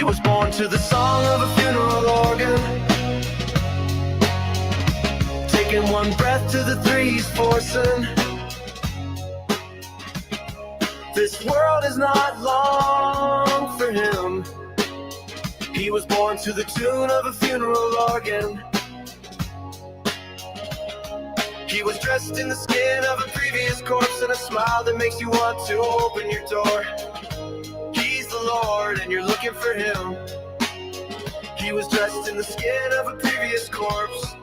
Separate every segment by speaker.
Speaker 1: was born to the song of a funeral organ, taking one breath to the threes forcing. This world is not long for him. He was born to the tune of a funeral organ. He was dressed in the skin of a previous corpse and a smile that makes you want to open your door. He's the Lord and you're looking for him. He was dressed in the skin of a previous corpse.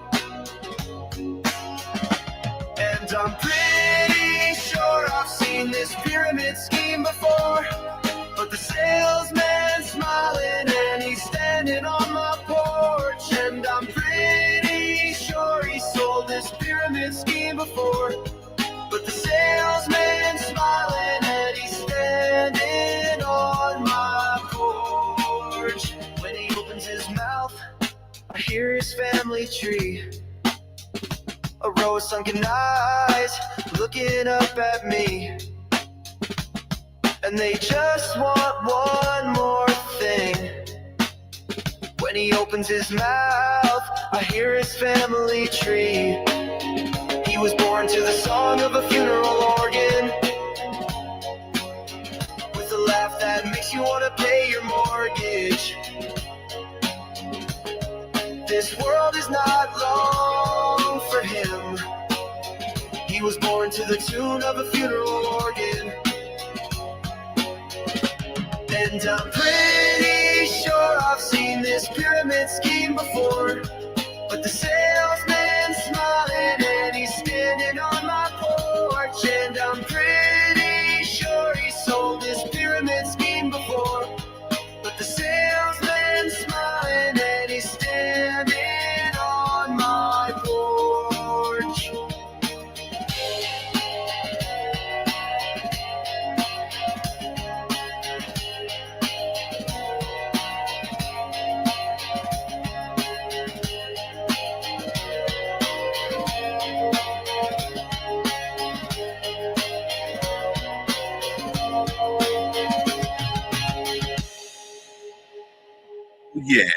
Speaker 1: And I'm pretty sure I've seen this pyramid scheme before, but the salesman's smiling and he's standing on my porch. And I'm pretty sure he sold this pyramid scheme before, but the salesman's smiling and he's standing on my porch. When he opens his mouth, I hear his family tree, a row of sunken eyes looking up at me. And they just want one more thing. When he opens his mouth, I hear his family tree. He was born to the song of a funeral organ, with a laugh that makes you want to pay your mortgage. This world is not long for him. He was born to the tune of a funeral organ. And I'm pretty sure I've seen this pyramid scheme before, but the salesman's smiling and he's standing on my porch. And I'm pretty sure he sold this pyramid scheme before, but the salesman's smiling and he's standing on my porch.
Speaker 2: Yeah.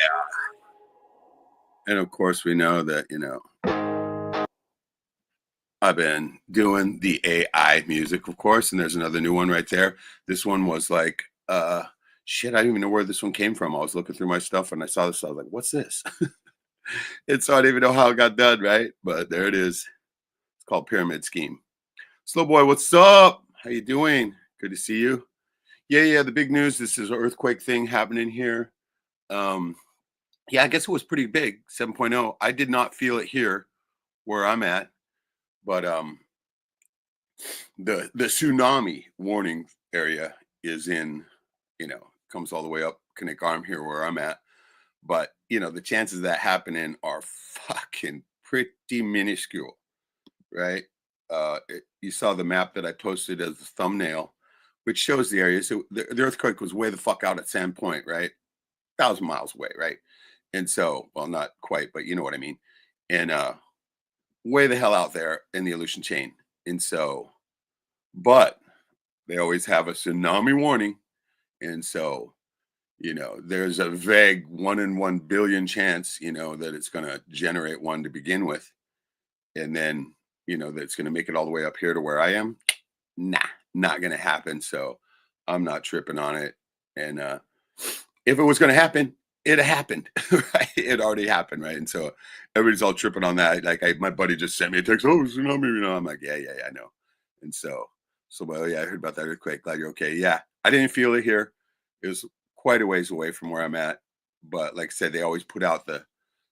Speaker 2: And of course, we know that, I've been doing the AI music, of course, and there's another new one right there. This one was like, shit, I don't even know where this one came from. I was looking through my stuff and I saw this. I was like, what's this? And so I don't even know how it got done, right? But there it is. It's called Pyramid Scheme. Slow boy, what's up? How you doing? Good to see you. Yeah, the big news. This is an earthquake thing happening here. Yeah, I guess it was pretty big, 7.0. I did not feel it here where I'm at, but the tsunami warning area is in, comes all the way up Connect Arm here where I'm at. But the chances of that happening are fucking pretty minuscule, right? You saw the map that I posted as a thumbnail, which shows the area. So the earthquake was way the fuck out at Sandpoint, right? 1,000 miles away, right? And so, well, not quite, but you know what I mean. And way the hell out there in the Aleutian chain. And so, but they always have a tsunami warning. And so, there's a vague 1 in 1 billion chance, that it's going to generate one to begin with. And then, that it's going to make it all the way up here to where I am. Nah, not going to happen. So I'm not tripping on it. And if it was going to happen, it happened, right? It already happened, right? And so everybody's all tripping on that. Like my buddy just sent me a text, oh, tsunami, I'm like, yeah, I know. And so, well, yeah, I heard about that earthquake. Glad you're okay. Yeah, I didn't feel it here. It was quite a ways away from where I'm at. But like I said, they always put out the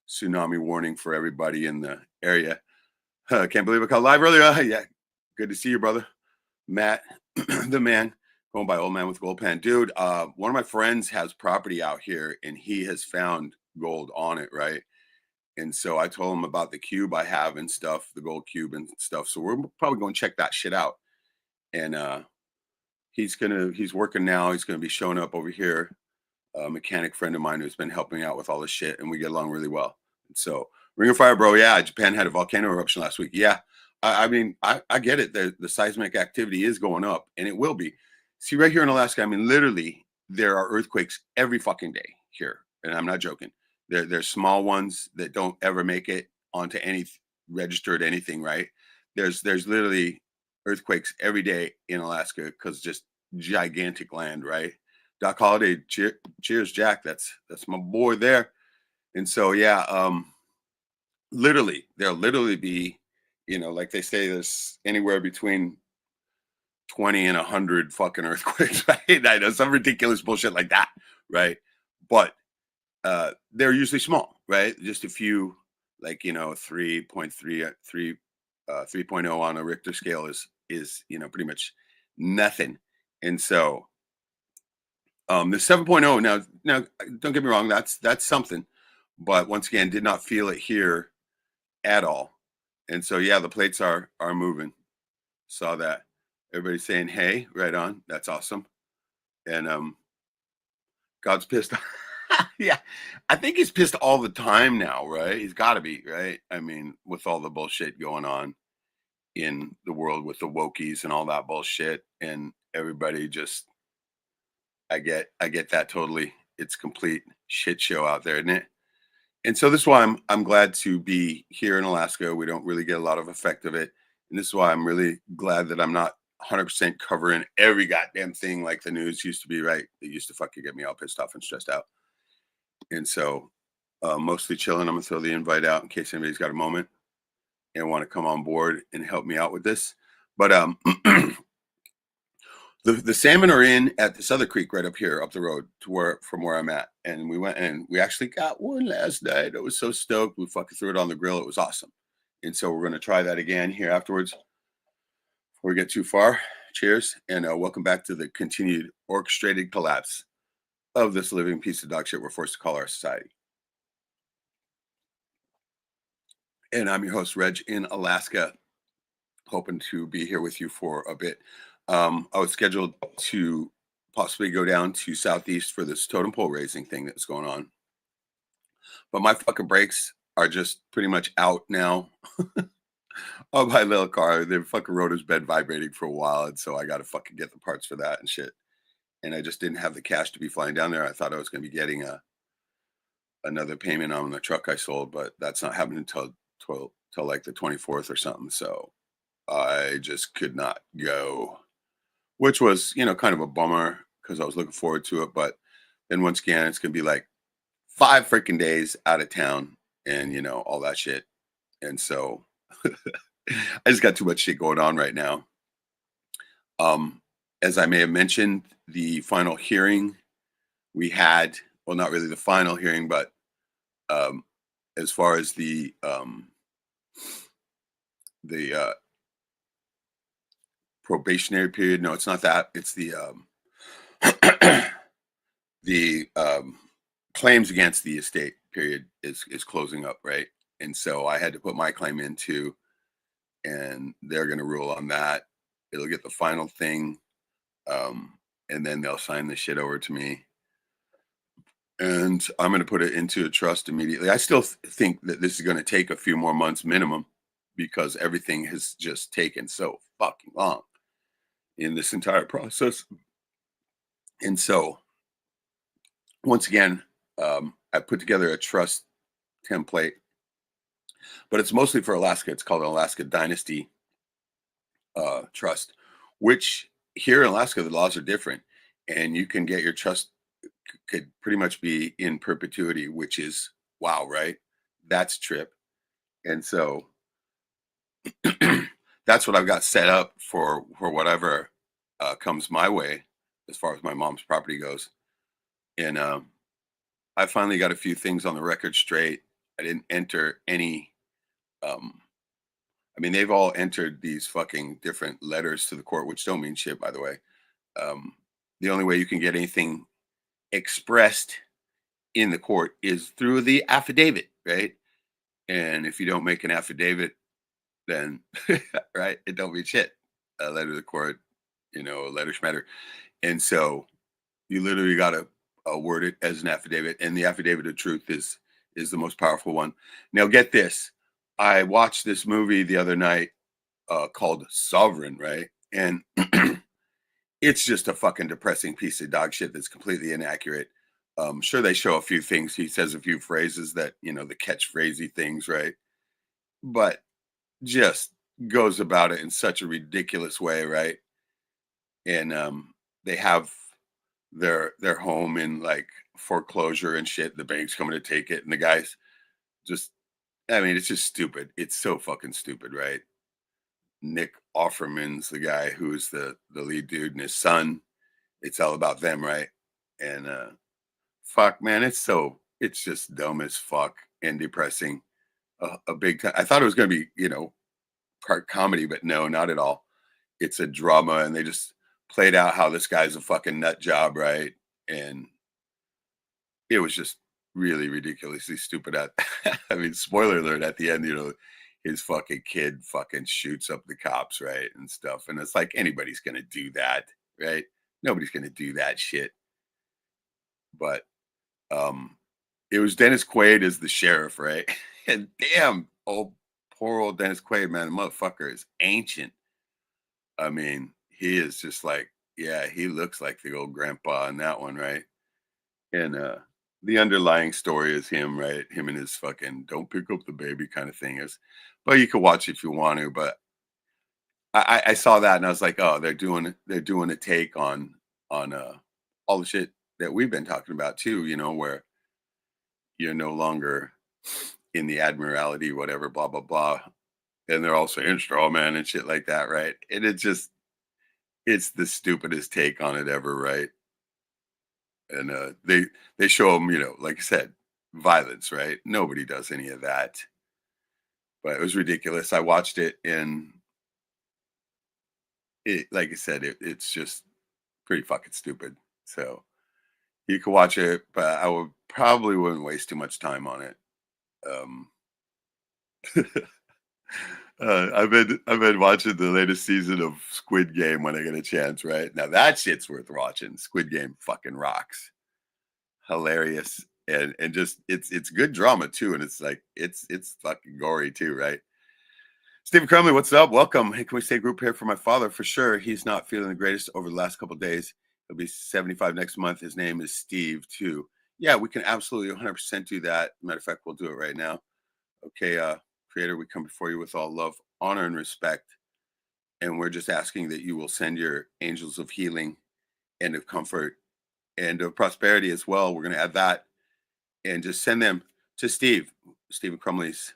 Speaker 2: tsunami warning for everybody in the area. Can't believe I called live earlier. Yeah, good to see you, brother. Matt, the man. Going by Old Man with Gold Pen. Dude, one of my friends has property out here and he has found gold on it, right? And so I told him about the cube I have and stuff, the gold cube and stuff. So we're probably going to check that shit out. And he's working now. He's going to be showing up over here. A mechanic friend of mine who's been helping out with all this shit, and we get along really well. And so Ring of Fire, bro. Yeah, Japan had a volcano eruption last week. Yeah, I mean, I get it. The seismic activity is going up, and it will be. See, right here in Alaska, I mean, literally, there are earthquakes every fucking day here, and I'm not joking. There's small ones that don't ever make it onto any registered anything, right? There's literally earthquakes every day in Alaska because just gigantic land, right? Doc Holliday, cheers, Jack. That's my boy there. And so yeah, literally there'll literally be, like they say, there's anywhere between 20 and 100 fucking earthquakes, right? I know some ridiculous bullshit like that, right? But they're usually small, right? Just a few, like 3.3, 3.0 on a Richter scale is pretty much nothing. And so the 7.0 now don't get me wrong, that's something, but once again did not feel it here at all. And so yeah, the plates are moving. Saw that. Everybody's saying hey, right on. That's awesome. And God's pissed. Yeah, I think he's pissed all the time now, right? He's got to be, right? I mean, with all the bullshit going on in the world with the wokies and all that bullshit, and everybody just, I get that totally. It's complete shit show out there, isn't it? And so this is why I'm glad to be here in Alaska. We don't really get a lot of effect of it, and this is why I'm really glad that I'm not 100% covering every goddamn thing like the news used to be, right? It used to fucking get me all pissed off and stressed out. And so mostly chilling. I'm gonna throw the invite out in case anybody's got a moment and want to come on board and help me out with this. But the salmon are in at this other creek right up here, up the road from where I'm at. And we went and we actually got one last night. I was so stoked. We fucking threw it on the grill. It was awesome. And so we're gonna try that again here afterwards before we get too far. Cheers and welcome back to the continued orchestrated collapse of this living piece of dog shit we're forced to call our society. And I'm your host, Reg, in Alaska, hoping to be here with you for a bit. I was scheduled to possibly go down to Southeast for this totem pole raising thing that's going on. But my fucking brakes are just pretty much out now on my little car. The fucking rotor's been vibrating for a while. And so I got to fucking get the parts for that and shit. And I just didn't have the cash to be flying down there. I thought I was going to be getting another payment on the truck I sold, but that's not happening until like the 24th or something. So I just could not go, which was, kind of a bummer because I was looking forward to it. But then once again, it's going to be like 5 freaking days out of town and, all that shit. And so I just got too much shit going on right now. As I may have mentioned, the final hearing we had, well, not really the final hearing, but as far as the probationary period, no, it's not that. It's the the claims against the estate period is closing up, right? And so I had to put my claim in too, and they're going to rule on that. It'll get the final thing. And then they'll sign the shit over to me. And I'm going to put it into a trust immediately. I still think that this is going to take a few more months minimum because everything has just taken so fucking long in this entire process. And so, once again, I put together a trust template, but it's mostly for Alaska. It's called an Alaska Dynasty Trust, which here in Alaska, the laws are different, and you can get your trust could pretty much be in perpetuity, which is wow, right? That's trip. And so that's what I've got set up for whatever comes my way as far as my mom's property goes. And I finally got a few things on the record straight. I didn't enter any I mean, they've all entered these fucking different letters to the court, which don't mean shit, by the way. The only way you can get anything expressed in the court is through the affidavit, right? And if you don't make an affidavit, then, right, it don't mean shit. A letter to the court, a letter schmatter. And so you literally got to word it as an affidavit. And the affidavit of truth is the most powerful one. Now, get this. I watched this movie the other night called Sovereign, right? And it's just a fucking depressing piece of dog shit that's completely inaccurate. Sure, they show a few things. He says a few phrases that, the catchphrasey things, right? But just goes about it in such a ridiculous way, right? And they have their home in like foreclosure and shit. The bank's coming to take it, and the guys just, I mean, it's just stupid. It's so fucking stupid, right? Nick Offerman's the guy who's the lead dude, and his son. It's all about them, right? And fuck, man, it's just dumb as fuck and depressing. A big time. I thought it was going to be, part comedy, but no, not at all. It's a drama, and they just played out how this guy's a fucking nut job, right? And it was just really ridiculously stupid. I mean, spoiler alert at the end, his fucking kid fucking shoots up the cops, right? And stuff. And it's like anybody's gonna do that, right? Nobody's gonna do that shit. But um it was Dennis Quaid as the sheriff, right? And damn, poor old Dennis Quaid, man, the motherfucker is ancient. I mean, he is just like, yeah, he looks like the old grandpa in that one, right? And the underlying story is him, right? Him and his fucking "don't pick up the baby" kind of thing is, but you could watch if you want to. But I saw that and I was like, oh, they're doing a take on all the shit that we've been talking about too, where you're no longer in the admiralty, whatever, blah blah blah. And they're all saying straw man and shit like that, right? And it's the stupidest take on it ever, right? And they show them, like I said, violence, right? Nobody does any of that, but it was ridiculous. I watched it, and it, like I said, it's just pretty fucking stupid. So you can watch it, but I would probably wouldn't waste too much time on it. Um, I've been watching the latest season of Squid Game when I get a chance. Right now, that shit's worth watching. Squid Game fucking rocks. Hilarious, and just it's good drama too, and it's like it's fucking gory too, right? Stephen Crumley, what's up? Welcome. Hey, can we say group here for my father? For sure. He's not feeling the greatest over the last couple of days. He'll be 75 next month. His name is Steve too. Yeah, we can absolutely 100% do that. Matter of fact, we'll do it right now. Okay, Creator, we come before you with all love, honor, and respect, and we're just asking that you will send your angels of healing and of comfort and of prosperity as well. We're going to add that and just send them to Stephen Crumley's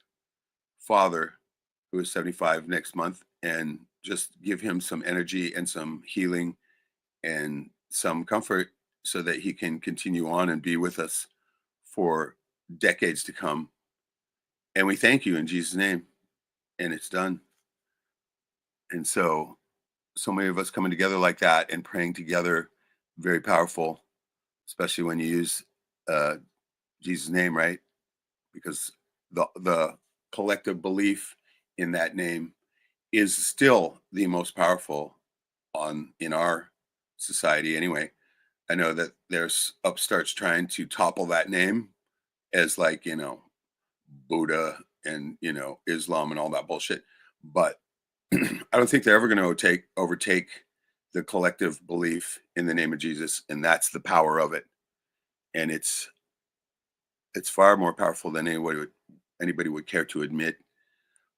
Speaker 2: father, who is 75 next month, and just give him some energy and some healing and some comfort so that he can continue on and be with us for decades to come. And we thank you in Jesus' name. And it's done. And so many of us coming together like that and praying together, very powerful, especially when you use Jesus' name, right? Because the collective belief in that name is still the most powerful in our society anyway. I know that there's upstarts trying to topple that name as like, Buddha and, Islam and all that bullshit. But I don't think they're ever going to overtake the collective belief in the name of Jesus, and that's the power of it. And it's far more powerful than anybody would care to admit.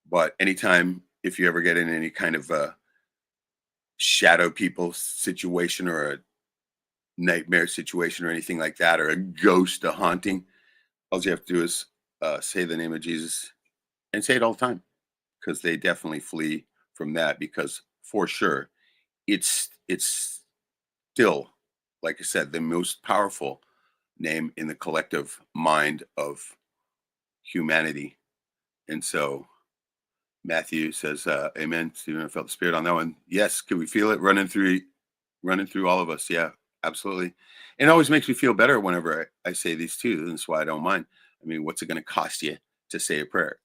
Speaker 2: But anytime, if you ever get in any kind of a shadow people situation or a nightmare situation or anything like that, or a ghost, a haunting, all you have to do is say the name of Jesus and say it all the time, because they definitely flee from that. Because for sure, it's still, like I said, the most powerful name in the collective mind of humanity. And so Matthew says, "Amen." Stephen, I felt the spirit on that one. Yes, can we feel it running through all of us? Yeah, absolutely. And it always makes me feel better whenever I say these too. And that's why I don't mind. I mean, what's it going to cost you to say a prayer,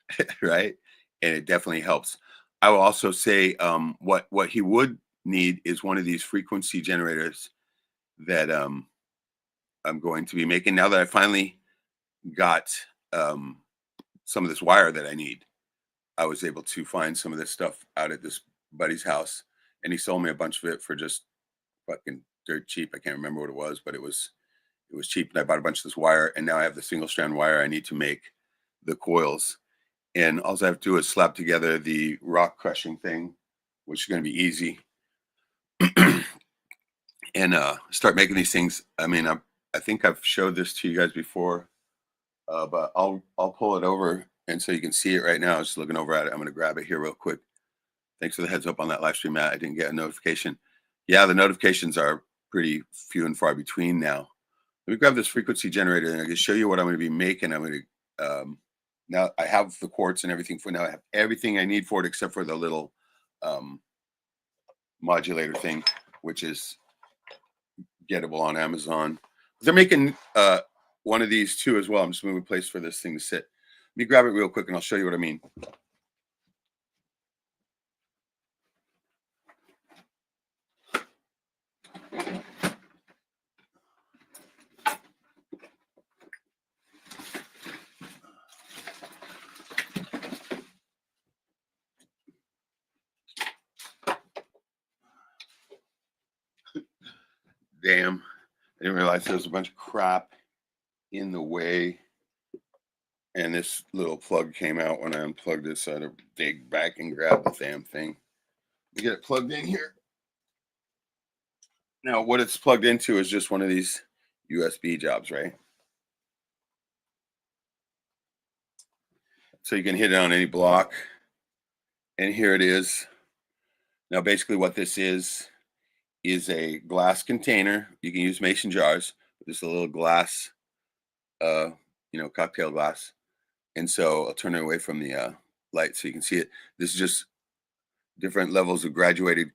Speaker 2: right? And it definitely helps. I will also say, what he would need is one of these frequency generators that I'm going to be making now that I finally got some of this wire that I need. I was able to find some of this stuff out at this buddy's house, and he sold me a bunch of it for just fucking dirt cheap. I can't remember what it was, but it was It was cheap, and I bought a bunch of this wire, and now I have the single strand wire I need to make the coils. And all I have to do is slap together the rock crushing thing, which is going to be easy, and start making these things. I mean, I think I've showed this to you guys before, but I'll pull it over, and so you can see it right now. I was just looking over at it. I'm going to grab it here real quick. Thanks for the heads up on that live stream, Matt. I didn't get a notification. Yeah, the notifications are pretty few and far between now. Let me grab this frequency generator, and I can show you what I'm going to be making. I'm going to now I have the quartz and everything for now. I have everything I need for it except for the little modulator thing, which is gettable on Amazon. They're making one of these too as well. I'm just moving a place for this thing to sit. Let me grab it real quick and I'll show you what I mean. Damn, I didn't realize there was a bunch of crap in the way. And this little plug came out when I unplugged it, so I had to dig back and grab the damn thing. You get it plugged in here. Now, what it's plugged into is just one of these USB jobs, right? So you can hit it on any block. And here it is. Now, basically what this is a glass container. You can use mason jars, but this is a little glass, cocktail glass. And so I'll turn it away from the light so you can see it. This is just different levels of graduated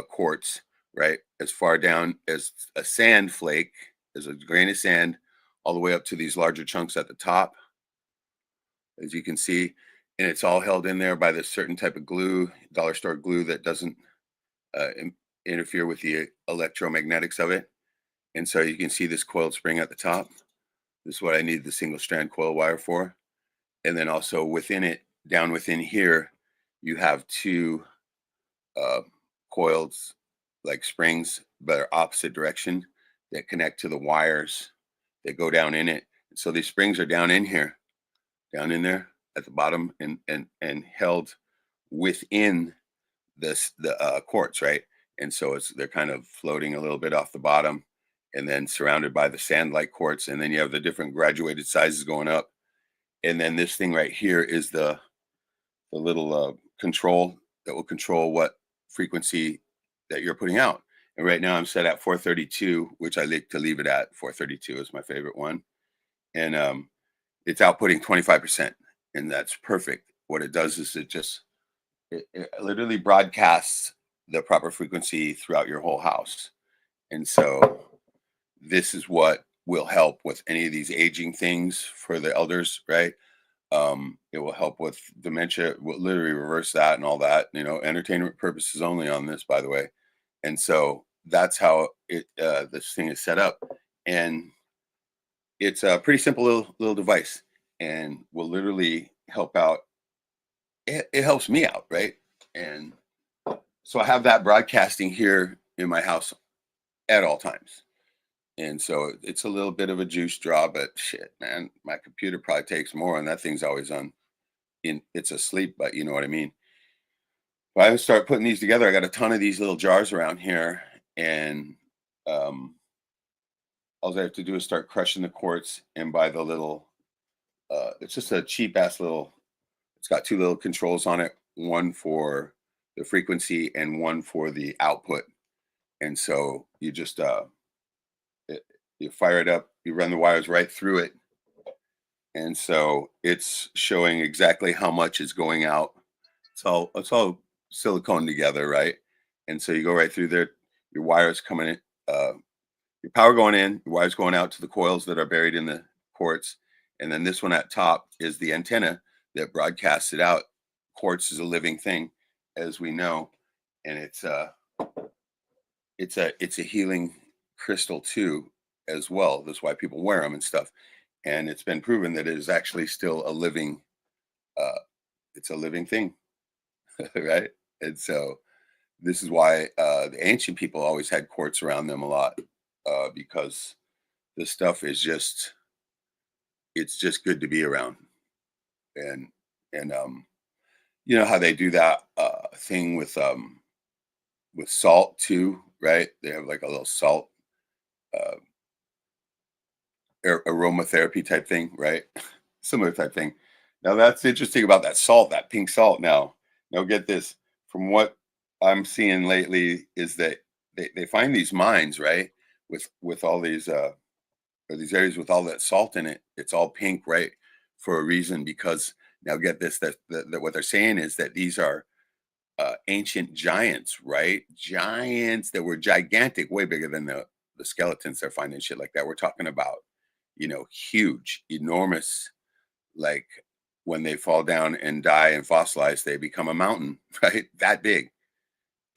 Speaker 2: quartz, right? As far down as a sand flake, as a grain of sand, all the way up to these larger chunks at the top, as you can see. And it's all held in there by this certain type of glue, dollar store glue, that doesn't interfere with the electromagnetics of it. And so you can see this coiled spring at the top. This is what I need the single strand coil wire for. And then also within it, down within here, you have two coils, like springs, but are opposite direction, that connect to the wires that go down in it. So these springs are down in here, down in there at the bottom, and held within the quartz, right? And so they're kind of floating a little bit off the bottom, and then surrounded by the sand-like quartz, and then you have the different graduated sizes going up. And then this thing right here is the little control that will control what frequency that you're putting out. And right now I'm set at 432, which I like to leave it at. 432 is my favorite one. And it's outputting 25%, and that's perfect. What it does is it literally broadcasts the proper frequency throughout your whole house. And so this is what will help with any of these aging things for the elders, right? It will help with dementia, will literally reverse that and all that, entertainment purposes only on this, by the way. And so that's how this thing is set up. And it's a pretty simple little device, and will literally help out. It helps me out, right? And so I have that broadcasting here in my house at all times. And so it's a little bit of a juice draw, but shit, man, my computer probably takes more, and that thing's always it's asleep, but you know what I mean? If I start putting these together, I got a ton of these little jars around here, and all I have to do is start crushing the quartz and buy the little, it's just a cheap ass little, it's got two little controls on it, one for the frequency and one for the output. And so you just, you fire it up, you run the wires right through it. And so it's showing exactly how much is going out. It's all silicone together, right? And so you go right through there, your wires coming in, your power going in, your wires going out to the coils that are buried in the quartz. And then this one at top is the antenna that broadcasts it out. Quartz is a living thing, as we know, and it's a healing crystal too, as well. That's why people wear them and stuff. And it's been proven that it is actually still a living, it's a living thing, right? And so this is why the ancient people always had quartz around them a lot, because this stuff is just, it's just good to be around. And you know how they do that thing with salt too, right? They have like a little salt uh aromatherapy type thing, right? Similar type thing. Now that's interesting about that salt, that pink salt. Now get this. From what I'm seeing lately, is that they find these mines, right? With all these or these areas with all that salt in it. It's all pink, right? For a reason, because now get this, that what they're saying is that these are ancient giants, right? Giants that were gigantic, way bigger than the skeletons they're finding, shit like that. We're talking about, huge, enormous, like when they fall down and die and fossilize, they become a mountain, right? That big.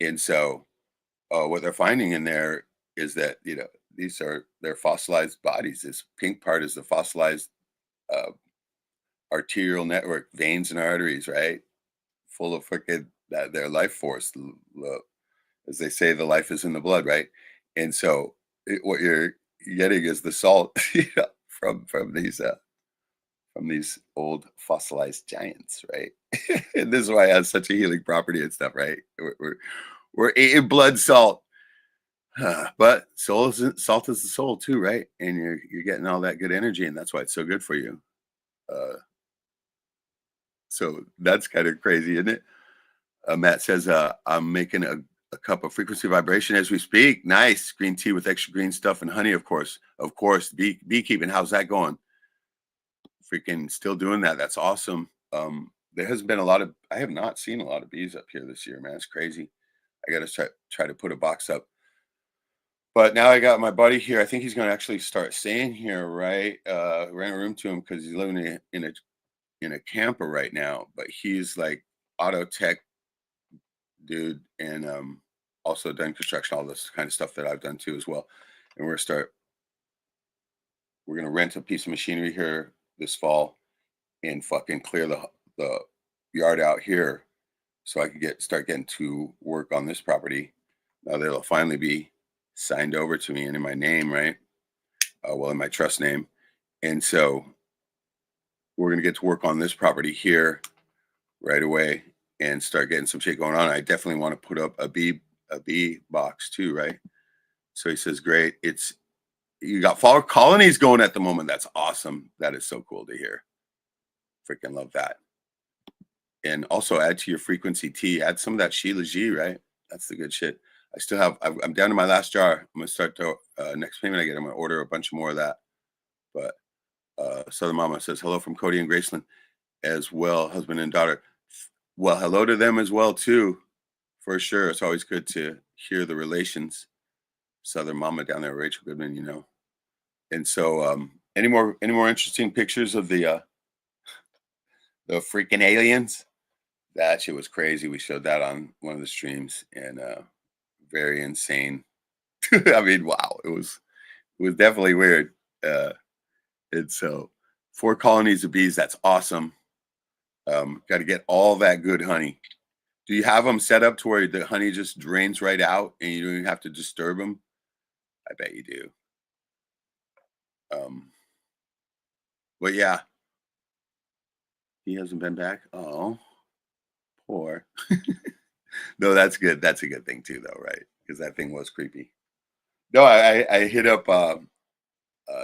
Speaker 2: And so what they're finding in there is that, these are their fossilized bodies. This pink part is the fossilized uh, arterial network, veins and arteries, right? Full of freaking that their life force. As they say, the life is in the blood, right? And so what you're getting is the salt from these old fossilized giants, right? And this is why it has such a healing property and stuff, right? We're eating blood salt. But salt is the soul too, right? And you're getting all that good energy, and that's why it's so good for you. Uh, so that's kind of crazy, isn't it? Matt says, I'm making a cup of frequency vibration as we speak. Nice. Green tea with extra green stuff and honey, of course. Of course. Beekeeping. How's that going? Freaking still doing that. That's awesome. There hasn't been I have not seen a lot of bees up here this year, man. It's crazy. I got to try to put a box up. But now I got my buddy here. I think he's going to actually start staying here, right? Rent a room to him because he's living in a camper right now. But he's like auto tech dude, and also done construction, all this kind of stuff that I've done too as well. And we're gonna rent a piece of machinery here this fall and fucking clear the yard out here so I could start getting to work on this property. Now that it'll finally be signed over to me and in my name, right? Well, in my trust name. And so we're gonna get to work on this property here right away and start getting some shit going on. I definitely want to put up a bee box too, right? So he says, great. You got fall colonies going at the moment. That's awesome. That is so cool to hear. Freaking love that. And also add to your frequency tea. Add some of that Sheila G, right? That's the good shit. I'm down to my last jar. I'm gonna start to next payment I get, I'm gonna order a bunch more of that. But Southern Mama says hello from Cody and Graceland as well, husband and daughter. Well, hello to them as well too, for sure. It's always good to hear the relations. Southern Mama down there, Rachel Goodman, And so, any more interesting pictures of the freaking aliens? That shit was crazy. We showed that on one of the streams, and very insane. I mean, wow, it was definitely weird. And so, 4 colonies of bees. That's awesome. Got to get all that good honey. Do you have them set up to where the honey just drains right out and you don't even have to disturb them? I bet you do. But yeah, he hasn't been back. Oh, poor. No, that's good. That's a good thing too, though, right? Because that thing was creepy. No, I hit up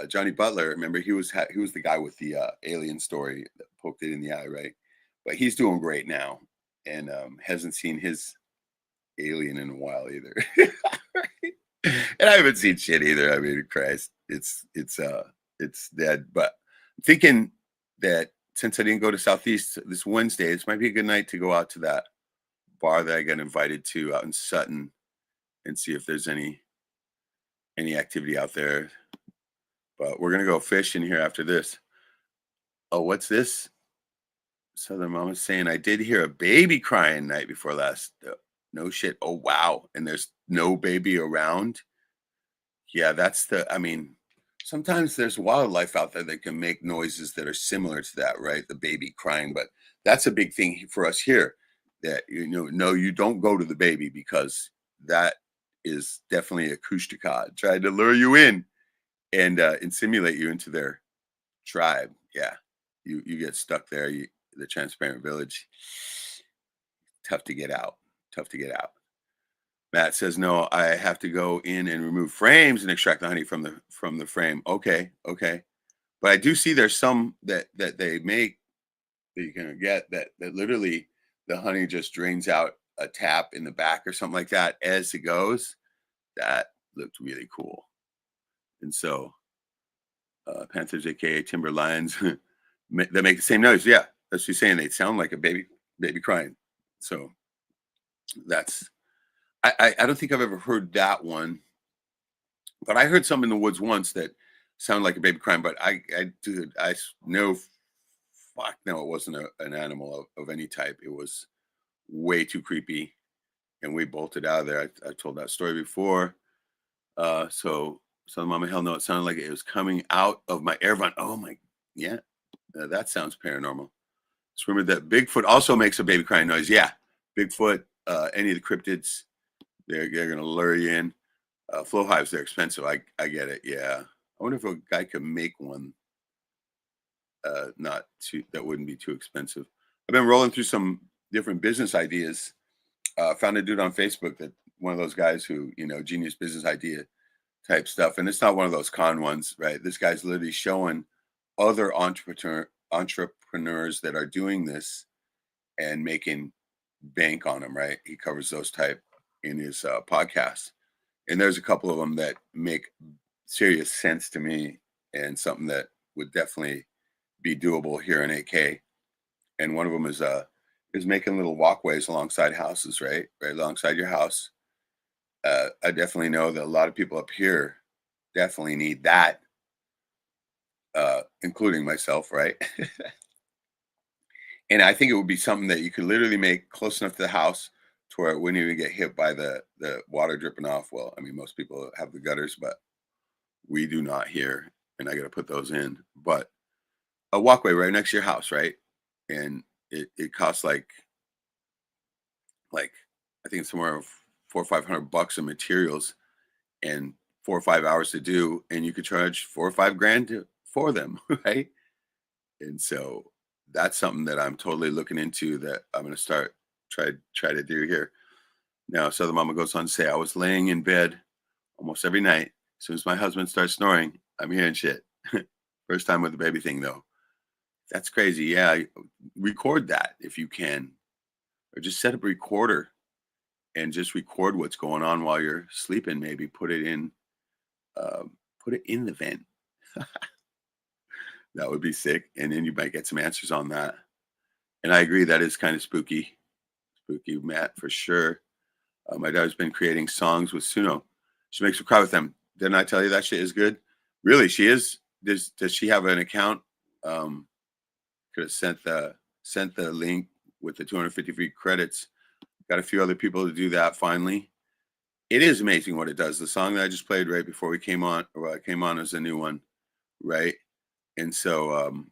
Speaker 2: Johnny Butler. Remember, he was the guy with the alien story that poked it in the eye, right? But he's doing great now, and hasn't seen his alien in a while either. And I haven't seen shit either. I mean, Christ, it's dead. But I'm thinking that since I didn't go to Southeast this Wednesday, this might be a good night to go out to that bar that I got invited to out in Sutton and see if there's any activity out there. But we're gonna go fishing here after this. Oh, what's this? Southern Mama's saying I did hear a baby crying night before last. No shit. Oh wow. And there's no baby around. Yeah, I mean, sometimes there's wildlife out there that can make noises that are similar to that, right? The baby crying, but that's a big thing for us here. That no, you don't go to the baby because that is definitely a kushtaka trying to lure you in. and simulate you into their tribe. Yeah, you get stuck there. The transparent village, tough to get out. Tough to get out. Matt says, no, I have to go in and remove frames and extract the honey from the frame. Okay, okay. But I do see there's some that they make that you can get that literally the honey just drains out a tap in the back or something like that as it goes. That looked really cool. And so Panthers, aka timber lions, that make the same noise. Yeah, that's what she's saying. They sound like a baby crying. So that's I don't think I've ever heard that one, but I heard some in the woods once that sounded like a baby crying. But I know, fuck no, it wasn't an animal of any type. It was way too creepy, and we bolted out of there. I told that story before. So Mama, hell no, it sounded like it was coming out of my air vent. Oh my, yeah, that sounds paranormal. It's rumored that Bigfoot also makes a baby crying noise. Yeah, Bigfoot, any of the cryptids, they're gonna lure you in. Flow hives, they're expensive. I get it. Yeah, I wonder if a guy could make one. Not too, that wouldn't be too expensive. I've been rolling through some different business ideas. Found a dude on Facebook that one of those guys who, genius business idea type stuff. And it's not one of those con ones, right? This guy's literally showing other entrepreneurs that are doing this and making bank on them, right? He covers those type in his podcast. And there's a couple of them that make serious sense to me and something that would definitely be doable here in AK. And one of them is making little walkways alongside houses, right alongside your house. I definitely know that a lot of people up here definitely need that, including myself, right? And I think it would be something that you could literally make close enough to the house to where it wouldn't even get hit by the water dripping off. Well, I mean, most people have the gutters, but we do not here, and I got to put those in. But a walkway right next to your house, right? And it costs like I think it's somewhere of $400 or $500 in materials and 4 or 5 hours to do, and you could charge 4 or 5 grand for them, right? And so that's something that I'm totally looking into that I'm going to start try to do here. Now, Southern Mama goes on to say, I was laying in bed almost every night. As soon as my husband starts snoring, I'm hearing shit. First time with the baby thing, though. That's crazy. Yeah, record that if you can, or just set up a recorder and just record what's going on while you're sleeping. Maybe put it in the vent. That would be sick, and then you might get some answers on that. And I agree, that is kind of spooky, Matt, for sure. My daughter's been creating songs with Suno. She makes me cry with them. Didn't I tell you that shit is good? Really, she is. Does she have an account? Could have sent the link with the 250 free credits. Got a few other people to do that finally. It is amazing what it does. The song that I just played right before we came on, is a new one, right? And so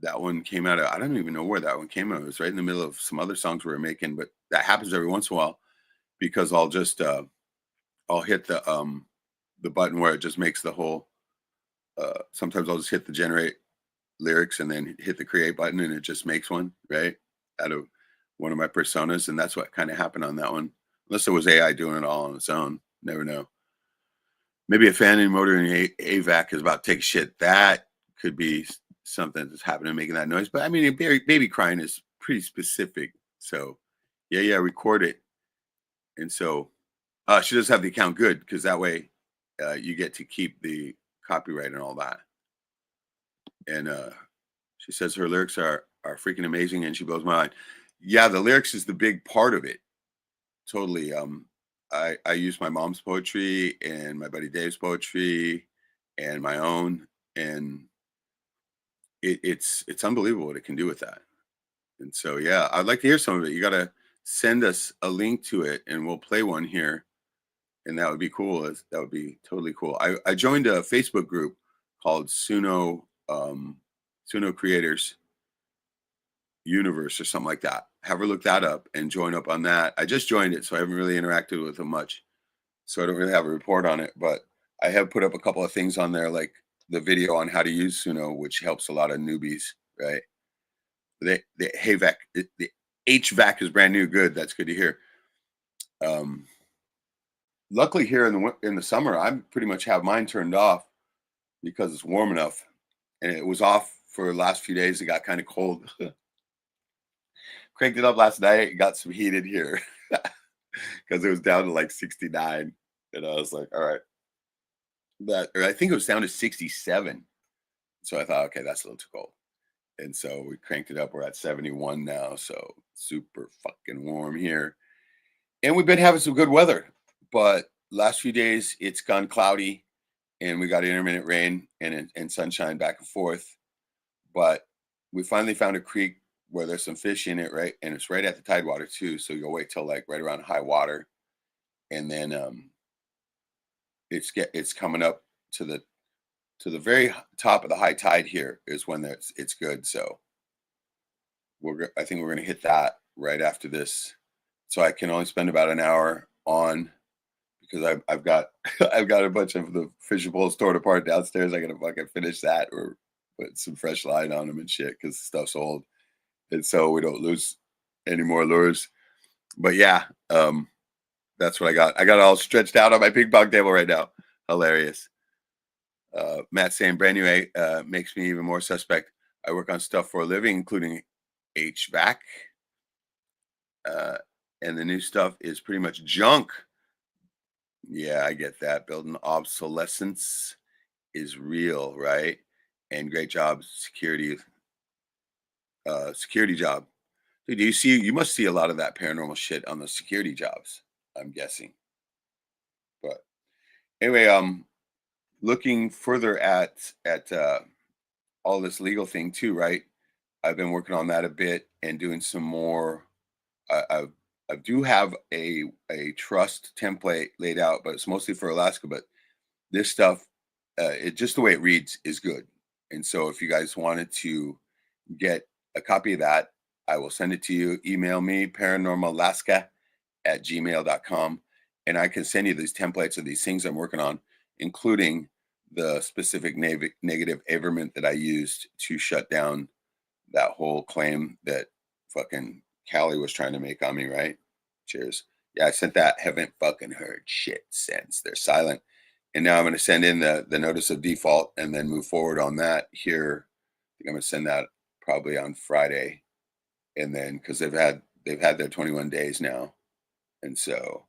Speaker 2: that one came out of, I don't even know where that one came out. It was right in the middle of some other songs we were making, but that happens every once in a while because I'll just I'll hit the button where it just makes the whole sometimes I'll just hit the generate lyrics and then hit the create button and it just makes one, right? Out of one of my personas. And that's what kind of happened on that one. Unless it was AI doing it all on its own. Never know. Maybe a fan in motor in AVAC is about to take shit. That could be something that's happening making that noise. But I mean, baby crying is pretty specific. So yeah, record it. And so she does have the account good because that way you get to keep the copyright and all that. And she says her lyrics are freaking amazing and she blows my mind. Yeah, the lyrics is the big part of it. Totally. I use my mom's poetry and my buddy Dave's poetry and my own, and it's unbelievable what it can do with that. And so yeah, I'd like to hear some of it. You gotta send us a link to it and we'll play one here. And that would be cool. That would be totally cool. I joined a Facebook group called Suno Creators Universe or something like that. Have her look that up and join up on that. I just joined it, so I haven't really interacted with them much. So I don't really have a report on it, but I have put up a couple of things on there, like the video on how to use Suno, which helps a lot of newbies, right? The HVAC, the HVAC is brand new. Good. That's good to hear. Luckily here in the summer, I pretty much have mine turned off because it's warm enough, and it was off for the last few days. It got kind of cold. Cranked it up last night. Got some heated here because it was down to like 69, and I was like, all right, or I think it was down to 67. So I thought, okay, that's a little too cold. And so we cranked it up. We're at 71 now. So super fucking warm here. And we've been having some good weather. But last few days, it's gone cloudy. And we got intermittent rain and sunshine back and forth. But we finally found a creek where there's some fish in it, right? And it's right at the tidewater, too. So you'll wait till like right around high water. And then it's coming up to the very top of the high tide here is when it's good. So I think we're going to hit that right after this. So I can only spend about an hour on, because I've got I've got a bunch of the fishing poles torn apart downstairs. I got to fucking finish that or put some fresh line on them and shit because the stuff's old, and so we don't lose any more lures. But yeah, that's what I got. I got it all stretched out on my ping pong table right now. Hilarious. Matt saying brand new makes me even more suspect. I work on stuff for a living, including HVAC. And the new stuff is pretty much junk. Yeah, I get that. Building obsolescence is real, right? And great job, security job. Dude, you must see a lot of that paranormal shit on the security jobs, I'm guessing. But anyway, looking further at all this legal thing too, right? I've been working on that a bit and doing some more. I do have a trust template laid out, but it's mostly for Alaska. But this stuff, it just the way it reads is good. And so if you guys wanted to get a copy of that, I will send it to you. Email me paranormalalaska@gmail.com, and I can send you these templates of these things I'm working on, including the specific negative averment that I used to shut down that whole claim that fucking Callie was trying to make on me, right? Cheers. Yeah, I sent that. Haven't fucking heard shit since. They're silent. And now I'm going to send in the notice of default and then move forward on that here. I think I'm going to send that probably on Friday. And then because they've had their 21 days now. And so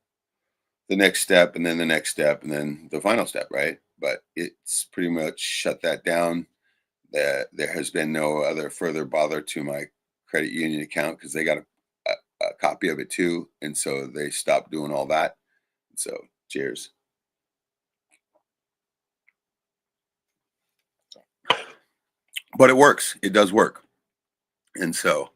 Speaker 2: the next step and then the next step and then the final step, right? But it's pretty much shut that down. That there has been no other further bother to my credit union account because they got a copy of it too, and so they stopped doing all that. So cheers. But it works. It does work. And so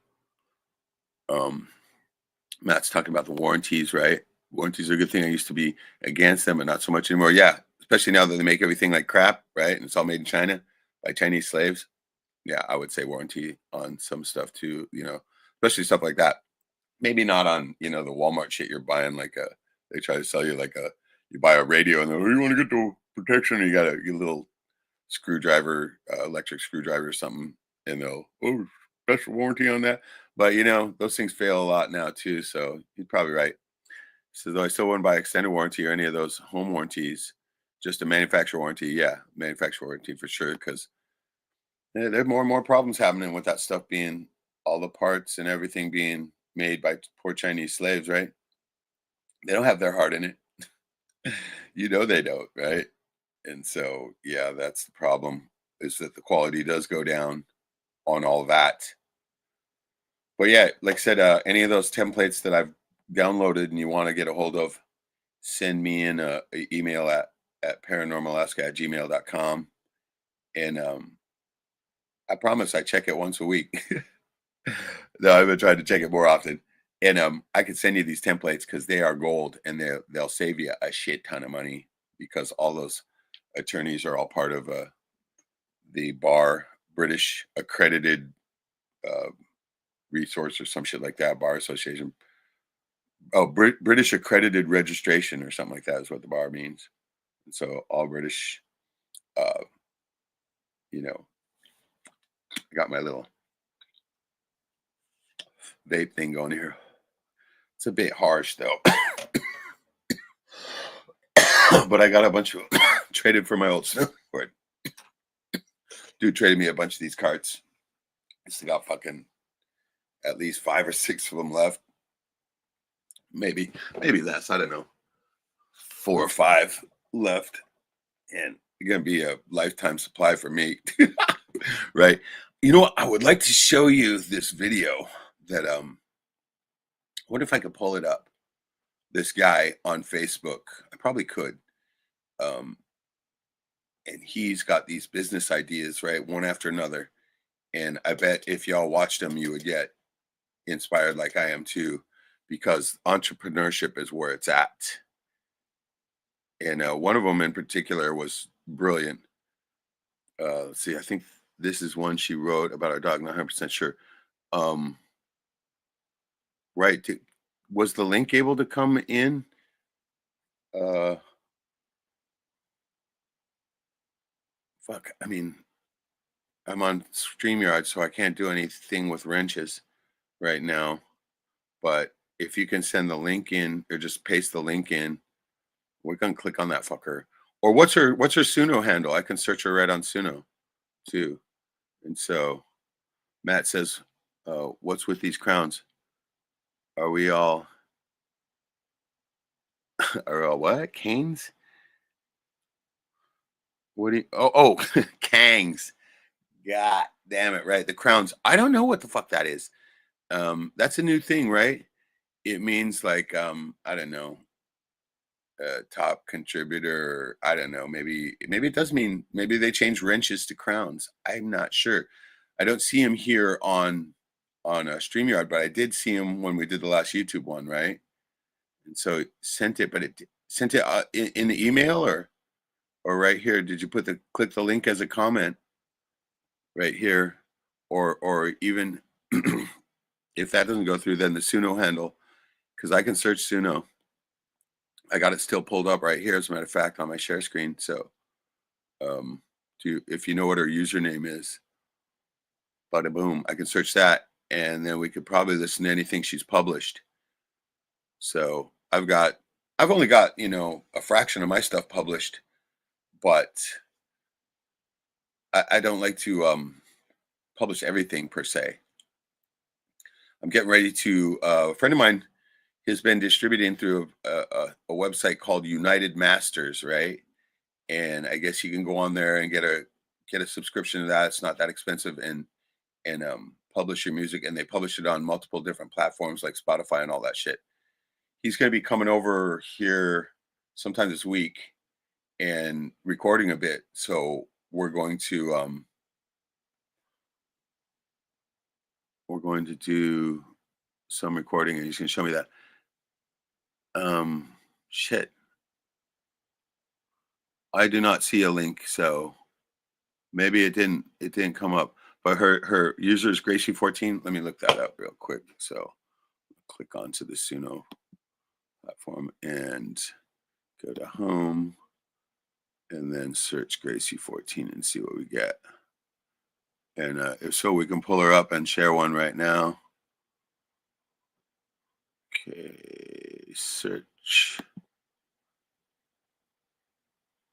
Speaker 2: Matt's talking about the warranties, right? Warranties are a good thing. I used to be against them, but not so much anymore. Yeah, especially now that they make everything like crap, right? And it's all made in China by Chinese slaves. Yeah, I would say warranty on some stuff too, especially stuff like that. Maybe not on, the Walmart shit you're buying, they try to sell you you buy a radio and then, you want to get the protection, and you got a little screwdriver, electric screwdriver or something, and they'll, special warranty on that. But, those things fail a lot now too, so you're probably right. So though I still wouldn't buy extended warranty or any of those home warranties, just a manufacturer warranty. Yeah, manufacturer warranty for sure, because there are more and more problems happening with that stuff being, all the parts and everything being made by poor Chinese slaves, right? They don't have their heart in it. They don't, right? And so, yeah, that's the problem, is that the quality does go down on all that. But yeah, like I said, any of those templates that I've downloaded and you want to get a hold of, send me in a email at paranormalalaska@gmail.com. And I promise I check it once a week. No, I've been trying to check it more often. And I can send you these templates because they are gold, and they'll save you a shit ton of money, because all those attorneys are all part of the bar, British accredited resource or some shit like that, bar association. Oh, British accredited registration or something like that is what the bar means. So all British, you know, I got my little vape thing going here. It's a bit harsh though, but I got a bunch of traded for my old snowboard. Dude traded me a bunch of these carts. I still got fucking at least 5 or 6 of them left. Maybe less. I don't know. 4 or 5 left, and it's gonna be a lifetime supply for me, right? You know what? I would like to show you this video that what if I could pull it up? This guy on Facebook. I probably could. And he's got these business ideas, right? One after another. And I bet if y'all watched them, you would get inspired like I am too, because entrepreneurship is where it's at. And one of them in particular was brilliant. Let's see, I think this is one she wrote about our dog, not 100% sure. Right. Was the link able to come in? Fuck. I mean, I'm on StreamYard, so I can't do anything with wrenches right now. But if you can send the link in or just paste the link in, we're gonna click on that fucker. Or what's her Suno handle? I can search her right on Suno too. And so Matt says, what's with these crowns? Are we all are all what? Canes? What do you oh Kangs. God damn it, right. The crowns. I don't know what the fuck that is. That's a new thing, right? It means like I don't know, top contributor. I don't know. Maybe it does mean maybe they change wrenches to crowns. I'm not sure. I don't see him here on StreamYard, but I did see him when we did the last YouTube one, right? And so sent it, but it sent it in the email or right here. Did you click the link as a comment right here, or even if that doesn't go through, then the Suno handle, because I can search Suno. I got it still pulled up right here, as a matter of fact, on my share screen. So, if you know what her username is, bada boom, I can search that, and then we could probably listen to anything she's published. So I've only got a fraction of my stuff published, but I don't like to publish everything per se. I'm getting ready to. A friend of mine has been distributing through a website called United Masters, right? And I guess you can go on there and get a subscription to that. It's not that expensive, and publish your music, and they publish it on multiple different platforms like Spotify and all that shit. He's going to be coming over here sometime this week and recording a bit. So we're going to do some recording, and he's going to show me that. Shit. I do not see a link, so maybe it didn't come up. But her user is Gracie14. Let me look that up real quick. So click onto the Suno platform and go to home, and then search Gracie14 and see what we get. And if so, we can pull her up and share one right now. Okay, search.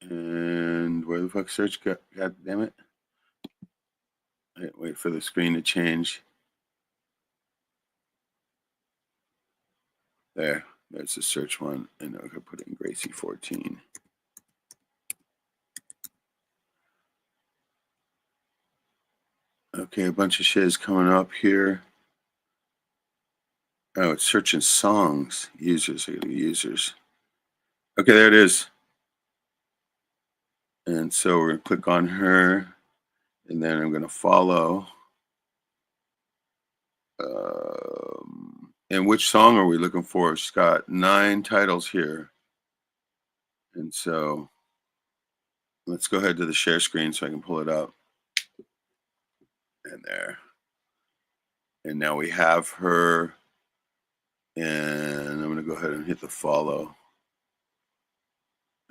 Speaker 2: And where the fuck search? God damn it. Wait for the screen to change. There's the search one. And I could put in Gracie14. Okay, a bunch of shit is coming up here. Oh, it's searching songs. Users. I gotta do users. Okay, there it is. And so we're gonna click on her, and then I'm gonna follow. And which song are we looking for? She's got 9 titles here. And so let's go ahead to the share screen so I can pull it up. And there. And now we have her. And I'm going to go ahead and hit the follow.